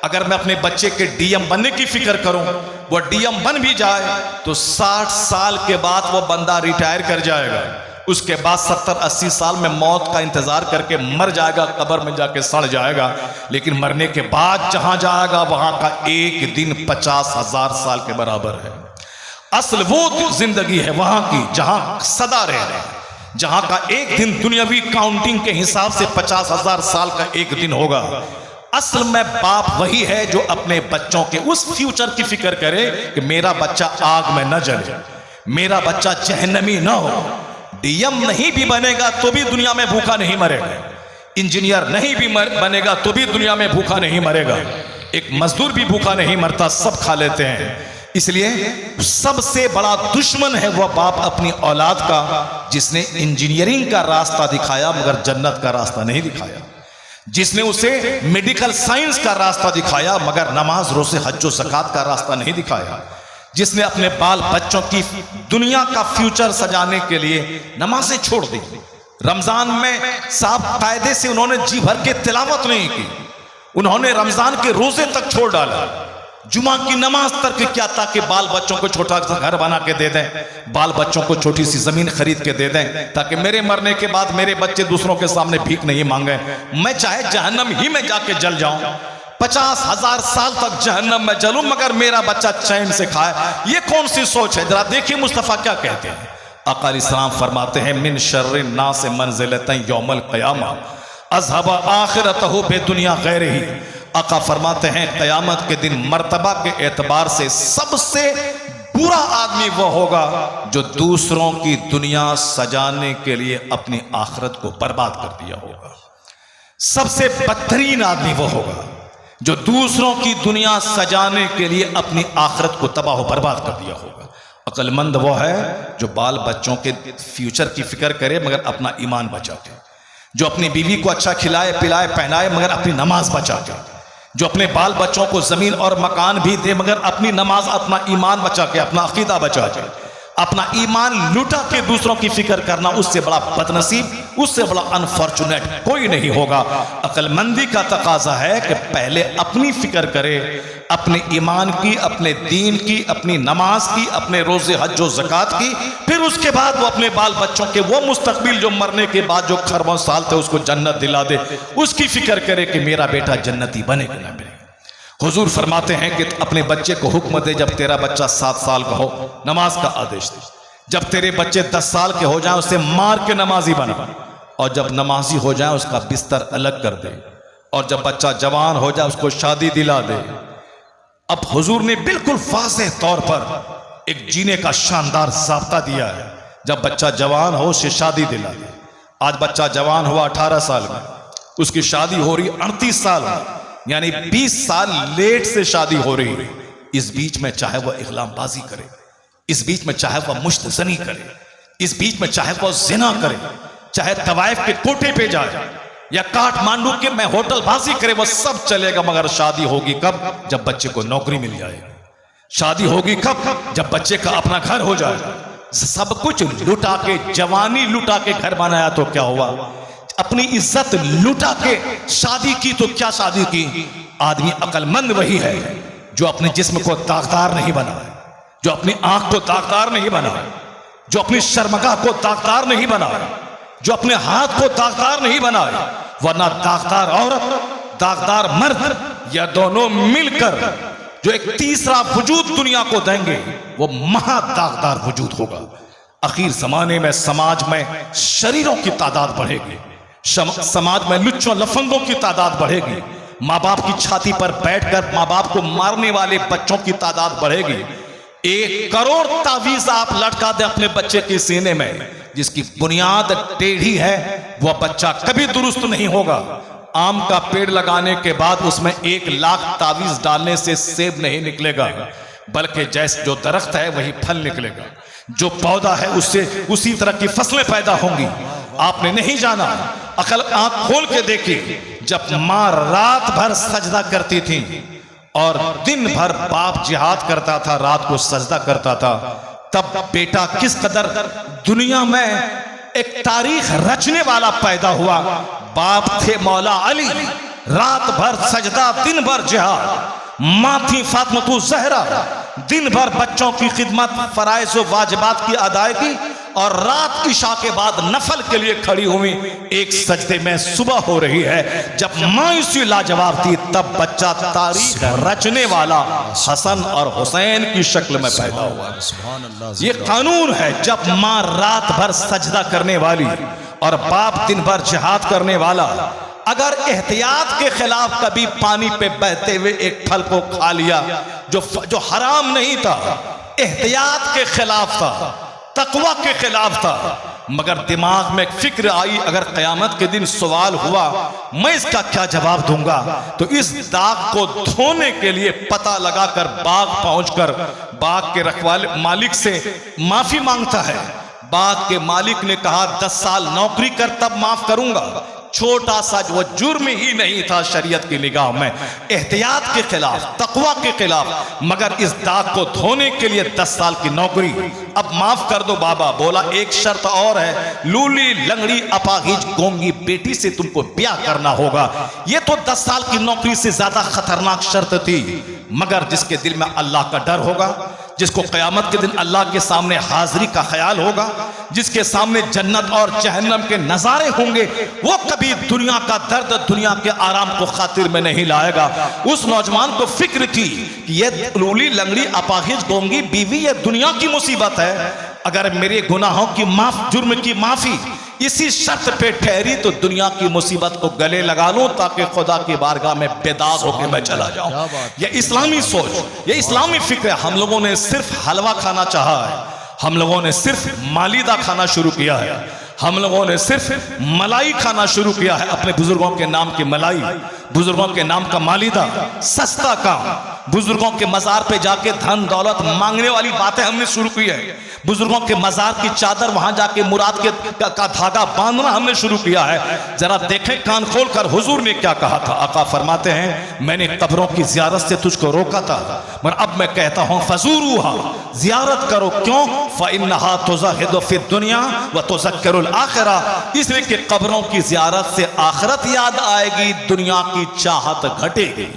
अगर मैं अपने बच्चे के डीएम बनने की फिक्र करूं, वो डीएम बन भी जाए तो 60 साल के बाद वो बंदा रिटायर कर जाएगा। उसके बाद 70-80 साल में मौत का इंतजार करके मर जाएगा, कब्र में जाके सड़ जाएगा। लेकिन मरने के बाद जहां जाएगा वहां का एक दिन 50,000 साल के बराबर है। असल वो जिंदगी है वहां की जहां सदा रह रहे हैं, जहां का एक दिन दुनियावी काउंटिंग के हिसाब से 50,000 साल का एक दिन होगा। असल में बाप वही है जो अपने बच्चों के उस फ्यूचर की फिक्र करे कि मेरा बच्चा आग में न जले, मेरा बच्चा जहन्नमी न हो। डीएम नहीं भी बनेगा तो भी दुनिया में भूखा नहीं मरेगा, इंजीनियर नहीं भी बनेगा तो भी दुनिया में भूखा नहीं मरेगा, एक मजदूर भी भूखा नहीं मरता, सब खा लेते हैं। इसलिए सबसे बड़ा दुश्मन है वह बाप अपनी औलाद का जिसने इंजीनियरिंग का रास्ता दिखाया मगर जन्नत का रास्ता नहीं दिखाया, जिसने उसे मेडिकल साइंस का रास्ता दिखाया मगर नमाज, रोज़े, हज, ज़कात का रास्ता नहीं दिखाया, जिसने अपने बाल बच्चों की दुनिया का फ्यूचर सजाने के लिए नमाजें छोड़ दी। रमजान में साफ कायदे से उन्होंने जी भर के तिलावत नहीं की, उन्होंने रमजान के रोजे तक छोड़ डाला, जुमा की नमाज तक किया ताकि बाल बच्चों को छोटा सा घर बना के दे दें, बाल बच्चों को छोटी सी जमीन खरीद के दे दें ताकि मेरे मरने के बाद मेरे बच्चे दूसरों के सामने भीख नहीं मांगे, मैं चाहे जहन्नम ही में जाके जल जाऊं, 50,000 साल तक जहन्नम में जलूं मगर मेरा बच्चा चैन से खाए। ये कौन सी सोच है? जरा देखिए मुस्तफ़ा क्या कहते हैं। आका अलैहिस्सलाम फरमाते हैं मिन शर्रि नास मंज़िलतन यौमल क़यामा अज़हबा आखिरतहु बेदुनिया गैरिही। आका फरमाते हैं क़यामत के दिन मर्तबा के एतबार से सबसे बुरा आदमी वह होगा जो दूसरों की दुनिया सजाने के लिए अपनी आखिरत को बर्बाद कर दिया होगा। सबसे बदतरीन आदमी वो होगा जो दूसरों की दुनिया सजाने के लिए अपनी आखिरत को तबाह व बर्बाद कर दिया होगा। अक्लमंद वो है जो बाल बच्चों के फ्यूचर की फिक्र करे मगर अपना ईमान बचा के, जो अपनी बीवी को अच्छा खिलाए पिलाए पहनाए मगर अपनी नमाज बचा के, जो अपने बाल बच्चों को जमीन और मकान भी दे मगर अपनी नमाज अपना ईमान बचा के, अपना अकीदा बचा के, अपना ईमान लुटा के दूसरों की फिक्र करना, उससे बड़ा बदनसीब, उससे बड़ा अनफॉर्चुनेट कोई नहीं होगा। अक्लमंदी का तकाजा है कि पहले अपनी फिक्र करे, अपने ईमान की, अपने दीन की, अपनी नमाज की, अपने रोजे हज व ज़कात की, फिर उसके बाद वो अपने बाल बच्चों के वो मुस्तकबिल जो मरने के बाद जो खरबों साल थे उसको जन्नत दिला दे, उसकी फिक्र करे कि मेरा बेटा जन्नती बनेगा ना बने। हुजूर फरमाते हैं कि अपने बच्चे को हुक्म दे, जब तेरा बच्चा 7 साल का हो नमाज का आदेश दे, जब तेरे बच्चे 10 साल के हो जाए उसे मार के नमाजी बना, और जब नमाजी हो जाए उसका बिस्तर अलग कर दे, और जब बच्चा जवान हो जाए उसको शादी दिला दे। अब हुजूर ने बिल्कुल वाज़ेह तौर पर एक जीने का शानदार ज़ाब्ता दिया है, जब बच्चा जवान हो उसे शादी दिला दे। आज बच्चा जवान हुआ 18 साल में, उसकी शादी हो रही 38 साल में, यानी 20 साल लेट से शादी हो रही है। इस बीच में चाहे वह इग़लामबाजी करे, इस बीच में चाहे वह मुश्तज़नी करे, इस बीच में चाहे वह ज़िना करे, चाहे तवाइफ के कोटे पे जाए या काठमांडू के में होटल बाजी करे, वह सब चलेगा मगर शादी होगी कब? जब बच्चे को नौकरी मिल जाएगी। शादी होगी कब? जब बच्चे का अपना घर हो जाए। सब कुछ लुटा के, जवानी लुटा के घर बनाया तो क्या हुआ? अपनी इज्जत लुटा के शादी की तो क्या शादी की? आदमी अक्लमंद वही है जो अपने जिस्म को दागदार नहीं बनाए, जो अपनी आंख को दागदार नहीं बनाए, जो अपनी शर्मगाह को दागदार नहीं बनाए, जो अपने हाथ को दागदार नहीं बनाए, वरना दागदार औरत, दागदार मर्द या दोनों मिलकर जो एक तीसरा वजूद दुनिया को देंगे वो महा दागदार वजूद होगा। आखिर जमाने में समाज में शरीरों की तादाद बढ़ेगी, समाज में लुच्चों लफंगों की तादाद बढ़ेगी, माँ बाप की छाती पर बैठकर माँ बाप को मारने वाले बच्चों की तादाद बढ़ेगी। 1 करोड़ तावीज आप लटका दें अपने बच्चे के सीने में, जिसकी बुनियाद टेढ़ी है वह बच्चा कभी दुरुस्त नहीं होगा। आम का पेड़ लगाने के बाद उसमें 1 लाख तावीज डालने से सेब नहीं निकलेगा, बल्कि जैसे जो दरख्त है वही फल निकलेगा, जो पौधा है उससे उसी तरह की फसलें पैदा होंगी। आपने नहीं जाना, अकल आंख खोल के देखिए, जब माँ रात भर सजदा करती थी और दिन भर बाप जिहाद करता था, रात को सजदा करता था, तब बेटा किस कदर दुनिया में एक तारीख रचने वाला पैदा हुआ। बाप थे मौला अली, रात भर सजदा दिन भर जिहाद। माँ थी फातिमा ज़हरा, दिन भर बच्चों की खिदमत, फराइज़ व वाजिबात की अदायगी, और रात इशा के बाद नफल के लिए खड़ी हुई। एक सजदे में सुबह हो रही है। जब माँ इसी लाजवाब थी तब बच्चा तारीख रचने वाला हसन और हुसैन की शक्ल में पैदा हुआ। ये कानून है, जब माँ रात भर सजदा करने वाली और बाप दिन भर जिहाद करने वाला अगर एहतियात के खिलाफ कभी पानी पे बहते हुए एक फल को खा लिया जो हराम नहीं था, एहतियात के खिलाफ था, तकवा के खिलाफ था, मगर दिमाग में एक फिक्र आई, अगर क़यामत के दिन सवाल हुआ मैं इसका क्या जवाब दूंगा, तो इस दाग को धोने के लिए पता लगाकर बाग पहुंचकर बाग के रखवाले मालिक से माफी मांगता है। बाग के मालिक ने कहा 10 साल नौकरी कर तब माफ करूंगा। छोटा सा वो जुर्म ही नहीं था शरीयत की निगाह में, एहतियात के खिलाफ, तकवा के खिलाफ, मगर इस दाग को धोने के लिए 10 साल की नौकरी। अब माफ कर दो बाबा। बोला एक शर्त और है, लूली लंगड़ी अपाहिज गोंगी बेटी से तुमको ब्याह करना होगा। ये तो 10 साल की नौकरी से ज्यादा खतरनाक शर्त थी, मगर जिसके दिल में अल्लाह का डर होगा, जिसको क़यामत के दिन अल्लाह के सामने हाजिरी का ख्याल होगा, जिसके सामने जन्नत और जहन्नम के नज़ारे होंगे, वो कभी दुनिया का दर्द, दुनिया के आराम को खातिर में नहीं लाएगा। उस नौजवान को फिक्र थी कि ये लूली लंगड़ी अपाहिज गोंगी बीवी ये दुनिया की मुसीबत है, अगर मेरे गुनाहों की जुर्म की माफी इसी शर्त पे ठहरी तो दुनिया की मुसीबत को गले लगा लूं ताकि खुदा की बारगाह में बेदाग होकर मैं चला जाऊं। ये इस्लामी सोच, ये इस्लामी फिक्र है। हम लोगों ने सिर्फ हलवा खाना चाहा है, हम लोगों ने सिर्फ मालिदा खाना शुरू किया है, हम लोगों ने सिर्फ मलाई खाना शुरू किया है अपने बुजुर्गों के नाम की मलाई, बुजुर्गों के नाम का मालिदा, सस्ता काम। बुजुर्गों के मजार पे जाके धन दौलत मांगने वाली बातें हमने शुरू की है। बुजुर्गों के मजार की चादर वहां जाके मुराद का धागा बांधना हमने शुरू किया है। जरा देखें कान खोल कर हुजूर ने क्या कहा था। आका फरमाते हैं मैंने कब्रों की जियारत से तुझको रोका था, मगर अब मैं कहता हूं फजूरूहा, जियारत करो। क्यों? फइन्नहा तुज़हिदु फिद दुनिया व तुज़क्किरुल आखिरा, इसलिए कि कब्रों की जियारत से आखिरत याद आएगी, दुनिया की चाहत घटेगी।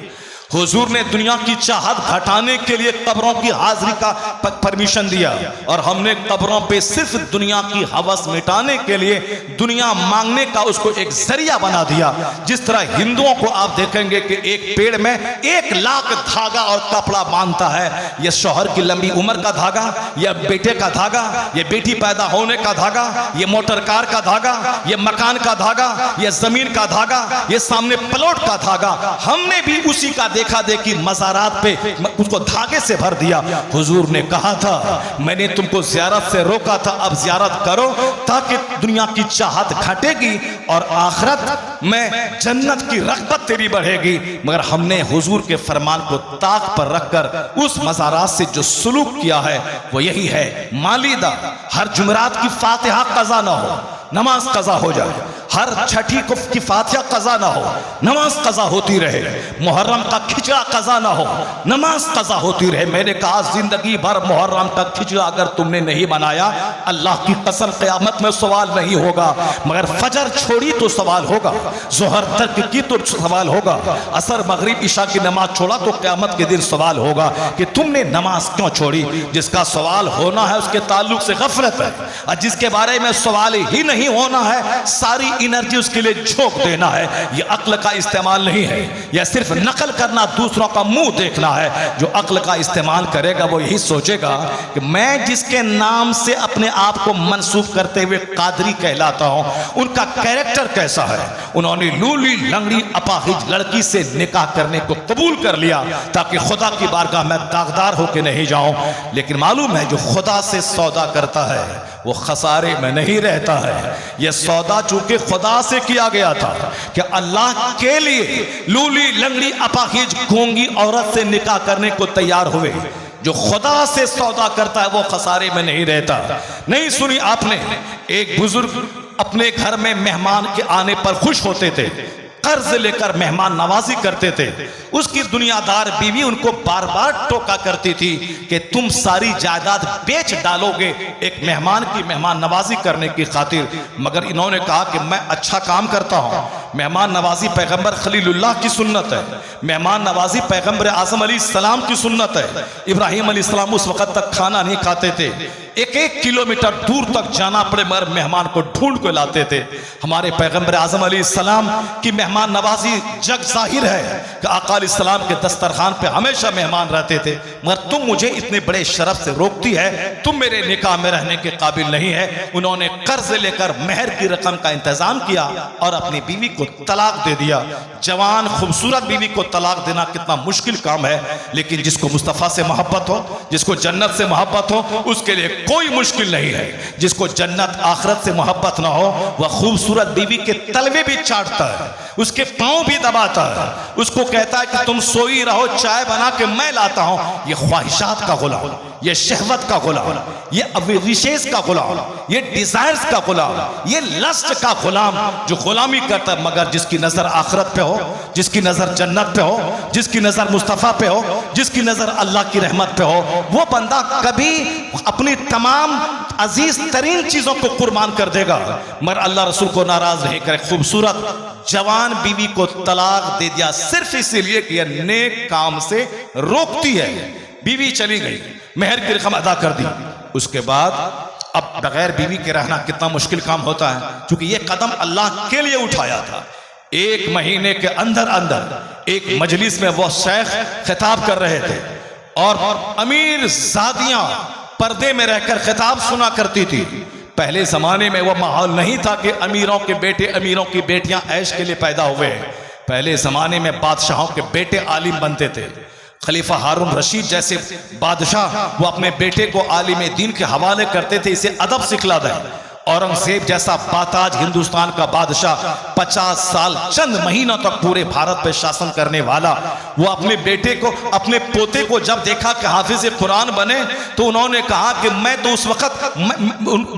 हुजूर ने दुनिया की चाहत घटाने के लिए कब्रों की हाजिरी का परमिशन दिया, और हमने कब्रों पे सिर्फ दुनिया की हवस मिटाने के लिए दुनिया मांगने का उसको एक जरिया बना दिया। जिस तरह हिंदुओं को आप देखेंगे कि एक पेड़ में 1 लाख धागा और कपड़ा बांधता है, यह शौहर की लंबी उम्र का धागा, यह बेटे का धागा, यह बेटी पैदा होने का धागा, यह मोटर कार का धागा, यह मकान का धागा, यह जमीन का धागा, यह सामने प्लॉट का धागा, हमने भी उसी का देखा देखी मज़ारात पे उसको धागे से भर दिया। हुजूर ने कहा था मैंने तुमको ज़ियारत से रोका था, अब ज़ियारत करो ताकि दुनिया की चाहत घटेगी और आखिरत में जन्नत की रग़बत तेरी बढ़ेगी। मगर हमने हुजूर के फरमान को ताक पर रखकर उस मज़ारात से जो सुलूक किया है वो यही है मालिदा। हर जुमरात की फातिहा कज़ा ना हो, नमाज कज़ा हो जाए। हर छठी की फातिहा कज़ा ना हो, नमाज कज़ा होती रहे। मुहर्रम का खिचड़ा कज़ा ना हो, नमाज कज़ा होती रहे। मैंने कहा जिंदगी भर मुहर्रम का खिचड़ा अगर तुमने नहीं बनाया, अल्लाह की कसम क़यामत में सवाल नहीं होगा, मगर फजर छोड़ी तो सवाल होगा, ज़ोहर तर्क की तो सवाल होगा, असर मगरिब इशा की नमाज छोड़ा तो क़यामत के दिन सवाल होगा कि तुमने नमाज क्यों छोड़ी। जिसका सवाल होना है उसके ताल्लुक से गफलत है, और जिसके बारे में सवाल ही नहीं होना है सारी एनर्जी उसके लिए झोंक देना है। यह अक्ल का इस्तेमाल नहीं है, यह सिर्फ नकल करना, दूसरों का मुंह देखना है। जो अक्ल का इस्तेमाल करेगा वो यही सोचेगा कि मैं जिसके नाम से अपने आप को मंसूब करते हुए कादरी कहलाता हूं, उनका कैरेक्टर कैसा है। उन्होंने लूली लंगड़ी अपाहिज लड़की से निकाह करने को कबूल कर लिया ताकि खुदा की बारगाह में दागदार होकर नहीं जाऊं। लेकिन मालूम है जो खुदा से सौदा करता है वो खसारे में नहीं रहता है। यह सौदा चूंकि खुदा से किया गया था कि अल्लाह के लिए लूली लंगड़ी अपाहिज गूंगी औरत से निकाह करने को तैयार हुए। जो खुदा से सौदा करता है वो खसारे में नहीं रहता। नहीं सुनी आपने, एक बुजुर्ग अपने घर में मेहमान के आने पर खुश होते थे, कर्ज लेकर मेहमान नवाजी करते थे। उसकी दुनियादार बीवी उनको बार बार टोका करती थी कि तुम सारी जायदाद बेच डालोगे एक मेहमान की मेहमान नवाजी करने की खातिर। मगर इन्होंने कहा कि मैं अच्छा काम करता हूं। मेहमान नवाजी पैगंबर खलीलुल्लाह की सुन्नत है, मेहमान नवाजी पैगंबर आज़म अलैहिस्सलाम की सुन्नत है। इब्राहिम अलैहिस्सलाम उस वक्त तक खाना नहीं खाते थे, 1-1 किलोमीटर दूर तक जाना पड़े मगर मेहमान को ढूंढ के लाते थे। हमारे पैगंबर आज़म अलैहिस्सलाम की मेहमान नवाजी जग जाहिर है कि आका अलैहिस्सलाम के दस्तरखान पे हमेशा मेहमान रहते थे। मगर तुम मुझे इतने बड़े शरफ से रोकती है, तुम मेरे निकाह में रहने के काबिल नहीं है। उन्होंने कर्ज लेकर मेहर की रकम का इंतजाम किया और अपनी बीवी को तलाक दे दिया। जवान खूबसूरत बीवी को तलाक देना कितना मुश्किल काम है, लेकिन जिसको मुस्तफ़ा से मोहब्बत हो, जिसको जन्नत से मोहब्बत हो, उसके लिए कोई मुश्किल नहीं है। जिसको जन्नत आखिरत से मोहब्बत ना हो वह खूबसूरत बीवी के तलवे भी चाटता है, उसके पांव भी दबाता है, उसको कहता है कि तुम सोई रहो, चाय बना के मैं लाता हूं। ये ख्वाहिशात का गुलाम, ये शहवत का गुलाम, ये विशेष का गुलाम, ये डिजायर्स का गुलाम, ये लस्ट का गुलाम जो गुलामी करता है। मगर जिसकी नजर आखिरत पे हो, जिसकी नजर जन्नत पे हो, जिसकी नजर मुस्तफ़ा पे हो, जिसकी नजर अल्लाह की रहमत पे हो, वो बंदा कभी अपनी तमाम अजीज तरीन चीजों को कुर्बान कर देगा मगर अल्लाह रसूल को नाराज नहीं करे। खूबसूरत जवान बीवी को तलाक दे दिया सिर्फ इसीलिए कि यह नेक काम से रोकती है। बीवी चली गई, मेहर की रकम अदा कर दी। उसके बाद अब बगैर बीवी के रहना कितना मुश्किल काम होता है, क्योंकि यह कदम अल्लाह के लिए उठाया था। 1 महीने के अंदर अंदर एक मजलिस में वो शेख खिताब कर रहे थे और अमीर ज़ादियां पर्दे में रहकर खिताब सुना करती थी। पहले जमाने में वह माहौल नहीं था कि अमीरों के बेटे अमीरों की बेटियां ऐश के लिए पैदा हुए। पहले जमाने में बादशाहों के बेटे आलिम बनते थे। खलीफा हारून रशीद जैसे बादशाह वो अपने बेटे को आलिम दीन के हवाले करते थे, इसे अदब सिखला दें। औरंगजेब जैसा बाताज हिंदुस्तान का बादशाह 50 साल चंद महीनों तक पूरे भारत पे शासन करने वाला, वो अपने बेटे को, अपने पोते को जब देखा कि हाफिज कुरान बने तो उन्होंने कहा कि मैं तो उस वक्त,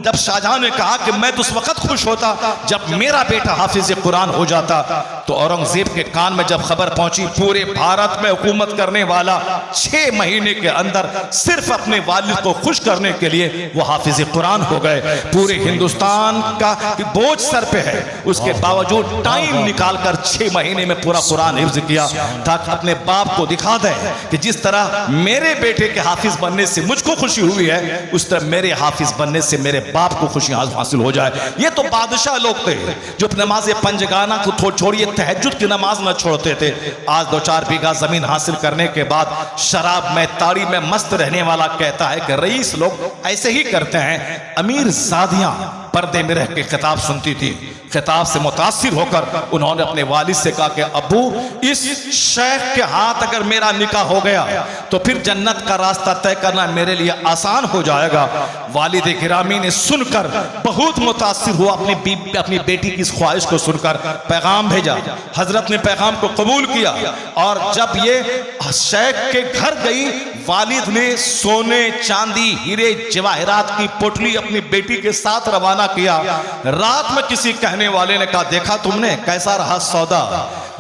जब शाहजहां ने कहा कि मैं तो उस वक्त खुश होता जब मेरा बेटा हाफिज कुरान हो जाता। तो औरंगजेब के कान में जब खबर पहुंची पूरे भारत में हुकूमत करने वाला 6 महीने के अंदर सिर्फ अपने वालिद को खुश करने के लिए वो हाफिज कुरान हो गए। पूरे हिंदुस्तान का बोझ सर पे है, उसके बावजूद टाइम निकालकर 6 महीने में पूरा कुरान हिफ्ज किया ताकि अपने बाप को दिखा दे कि जिस तरह मेरे बेटे के हाफिज बनने से मुझको खुशी हुई है, उस तरह मेरे हाफिज बनने से मेरे बाप को खुशी हासिल हो जाए। ये तो बादशाह लोग थे जो नमाज पंजगाना को छोड़िए तहज्जुद की नमाज न छोड़ते थे। आज 2-4 बीघा जमीन हासिल करने के बाद शराब में, ताड़ी में मस्त रहने वाला कहता है कि रईस लोग ऐसे ही करते हैं। अमीर ज़ादियां पर्दे में रह के खिताब सुनती थी, खिताब से मुतासिर होकर उन्होंने अपने वालिद से कहा कि अब्बू, इस शेख के हाथ अगर मेरा निकाह हो गया तो फिर जन्नत का रास्ता तय करना मेरे लिए आसान हो जाएगा। वालिद गिरामी ने सुनकर बहुत मुतासिर हुआ, अपनी बेटी की इस ख्वाहिश को सुनकर पैगाम भेजा। हजरत ने पैगाम को कबूल किया और जब ये शेख के घर गई, वालिद ने सोने, चांदी, हीरे, जवाहरात की पोटली अपनी बेटी के साथ रवाना किया। रात में किसी कहने वाले ने कहा, देखा तुमने कैसा रहा सौदा,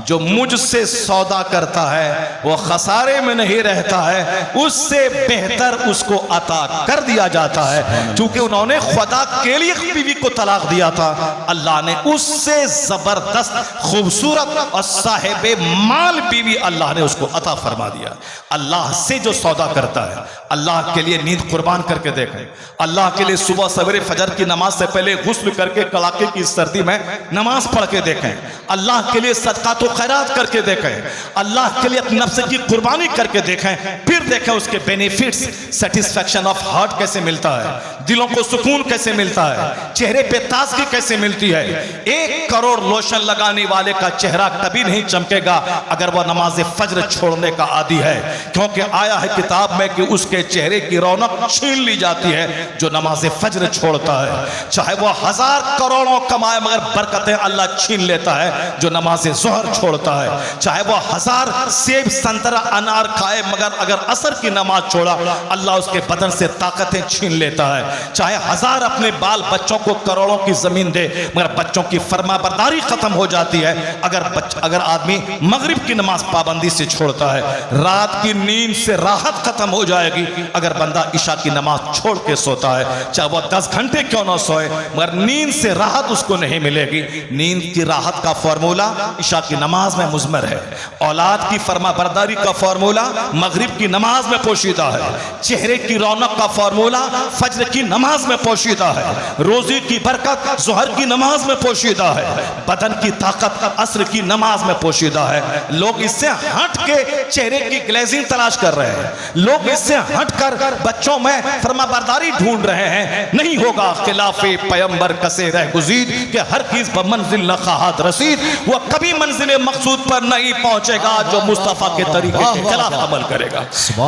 जो मुझसे सौदा करता है वो खसारे में नहीं रहता है, उससे बेहतर उसको अता कर दिया जाता है। क्योंकि उन्होंने खुदा के लिए बीवी को तलाक दिया था, अल्लाह ने उससे जबरदस्त खूबसूरत और साहिबे माल बीवी अल्लाह ने उसको अता फरमा दिया। अल्लाह से जो सौदा करता है, अल्लाह के लिए नींद कुर्बान करके देखें, अल्लाह के लिए सुबह सवेरे फजर की नमाज से पहले गुस्ल करके कड़ाके की सर्दी में नमाज पढ़ के देखें, अल्लाह के लिए सदका तो खैरात करके देखें, अल्लाह के लिए अपने नफ्स की कुर्बानी करके देखें, फिर देखें उसके बेनिफिट्स, सेटिस्फैक्शन ऑफ हार्ट कैसे मिलता है, दिलों को सुकून कैसे मिलता है, चेहरे पे ताजगी कैसे मिलती है। 1 करोड़ लोशन लगाने वाले का चेहरा कभी नहीं चमकेगा अगर वह नमाज फज्र छोड़ने का आदी है, क्योंकि आया है किताब में कि उसके चेहरे की रौनक छीन ली जाती है जो नमाज फज्र छोड़ता है। चाहे वह 1000 करोड़ों कमाए मगर बरकतें अल्लाह छीन लेता है जो नमाज ज़ोहर छोड़ता है। चाहे वह 1000 सेब, संतरा, अनार खाए मगर अगर असर की नमाज छोड़ा, अल्लाह उसके बदन से ताकतें छीन लेता है। चाहे 1000 अपने बाल बच्चों को करोड़ों की जमीन दे मगर बच्चों की फरमाबरदारी खत्म हो जाती है अगर आदमी मगरिब की नमाज पाबंदी से छोड़ता है। रात की नींद से राहत खत्म हो जाएगी अगर बंदा इशा की नमाज छोड़ के सोता है। चाहे वह 10 घंटे क्यों ना सोए मगर नींद से राहत उसको नहीं मिलेगी। नींद की राहत का फॉर्मूला इशा की नमाज में मुज़मर है। औलाद की फरमाबरदारी का फॉर्मूला मगरिब की नमाज में पोशीदा है। चेहरे की रौनक का फॉर्मूला फज्र की नमाज में पोशीदा है। रोजी की बरकत ज़ोहर की नमाज में पोशीदा है। बदन की ताकत असर की नमाज में पोशीदा है। लोग इससे हट के चेहरे की ग्लेजिंग तलाश कर रहे हैं, लोग इससे हटकर बच्चों में फरमाबरदारी ढूंढ रहे हैं। नहीं होगा खिलाफे पैगंबर कसे रह गुज़ीद के हर चीज मंजिल न खाहत रसीद। वह कभी मंजिल मकसूद पर नहीं पहुंचेगा जो मुस्तफा के तरीके के खिलाफ अमल करेगा।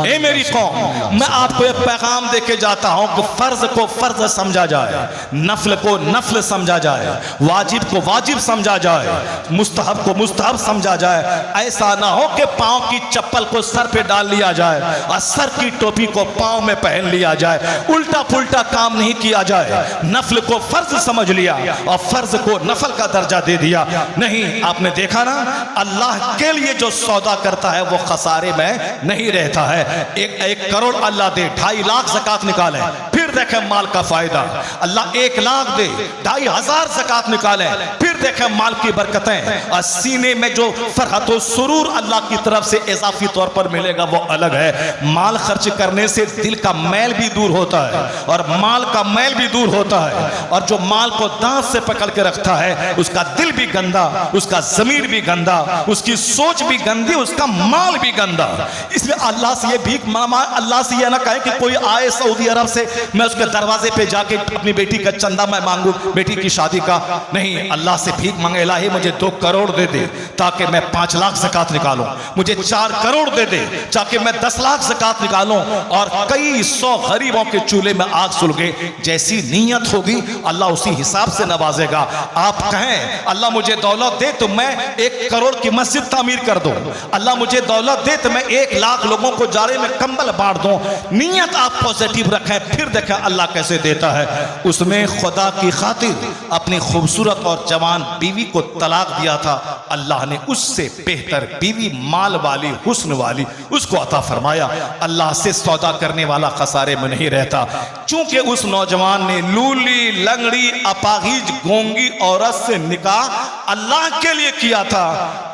ए मेरी कौम, मैं आपको एक पैगाम देके जाता हूं कि फर्ज को फर्ज समझा जाए, नफल को नफल समझा जाए, वाजिब को वाजिब समझा जाए, मुस्तहब को मुस्तहब समझा जाए। ऐसा ना हो कि पांव की चप्पल को सर पे डाल लिया जाए और सर की टोपी को पांव में पहन लिया जाए। उल्टा पुल्टा काम नहीं किया जाए। नफल को फर्ज समझ लिया और फर्ज को नफल का दर्जा दे दिया। नहीं, आपने देखा ना, अल्लाह के लिए जो सौदा करता है वो खसारे में नहीं रहता है। 1 करोड़ अल्लाह दे, 2.5 लाख ज़कात निकाले, फिर देखें माल का फायदा। अल्लाह 1 लाख दे, 2,500 ज़कात निकाले, फिर देखें माल की बरकतें। और सीने में जो फरहत और सुरूर अल्लाह की तरफ से इजाफी तौर पर मिलेगा वो अलग है। माल खर्च करने से दिल का मैल भी दूर होता है और माल का मैल भी दूर होता है। और जो माल को दांत से पकड़ के रखता है उसका दिल भी गंदा, उसका ज़मीर भी गंदा, उसकी सोच भी गंदी, उसका माल भी गंदा। इसलिए अल्लाह से ये भीख अल्लाह से ये ना कहे कि कोई आए सऊदी अरब से मैं उसके दरवाजे पे जाके अपनी बेटी का चंदा मैं मांगू बेटी की शादी का। नहीं, अल्लाह से से भीख मांगे, इलाही मुझे 2 करोड़ दे दे ताकि मैं 5 लाख ज़कात निकालूं, मुझे 4 करोड़ दे दे ताकि मैं 10 लाख ज़कात निकालूं, और कई 100 गरीबों के चूल्हे में आग सुलगे। जैसी नीयत होगी अल्लाह उसी हिसाब से नवाजेगा। आप कहें अल्लाह मुझे दौलत दे तो मैं 1 करोड़ की मस्जिद तामीर कर दूं, अल्लाह मुझे दौलत दे तो मैं 1 लाख लोगों को जाड़े में कंबल बांट दूं। नीयत आप पॉजिटिव रखें, फिर देखें अल्लाह कैसे देता है। उसने खुदा की खातिर अपनी खूबसूरत और जवान बीवी को तलाक दिया था, अल्लाह ने उससे बेहतर बीवी, माल वाली, हुस्न वाली उसको अता फरमाया। अल्लाह से सौदा करने वाला खसारे में नहीं रहता। चूंकि उस नौजवान ने लूली, लंगड़ी, अपाहिज, गोंगी औरत से निकाह अल्लाह के लिए किया था,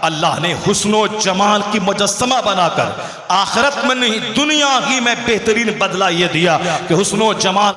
अल्लाह ने हुस्नो जमाल की मुजस्समा बनाकर आखिरत में नहीं दुनिया ही में बेहतरीन बदला यह दिया कि हुस्नो जमाल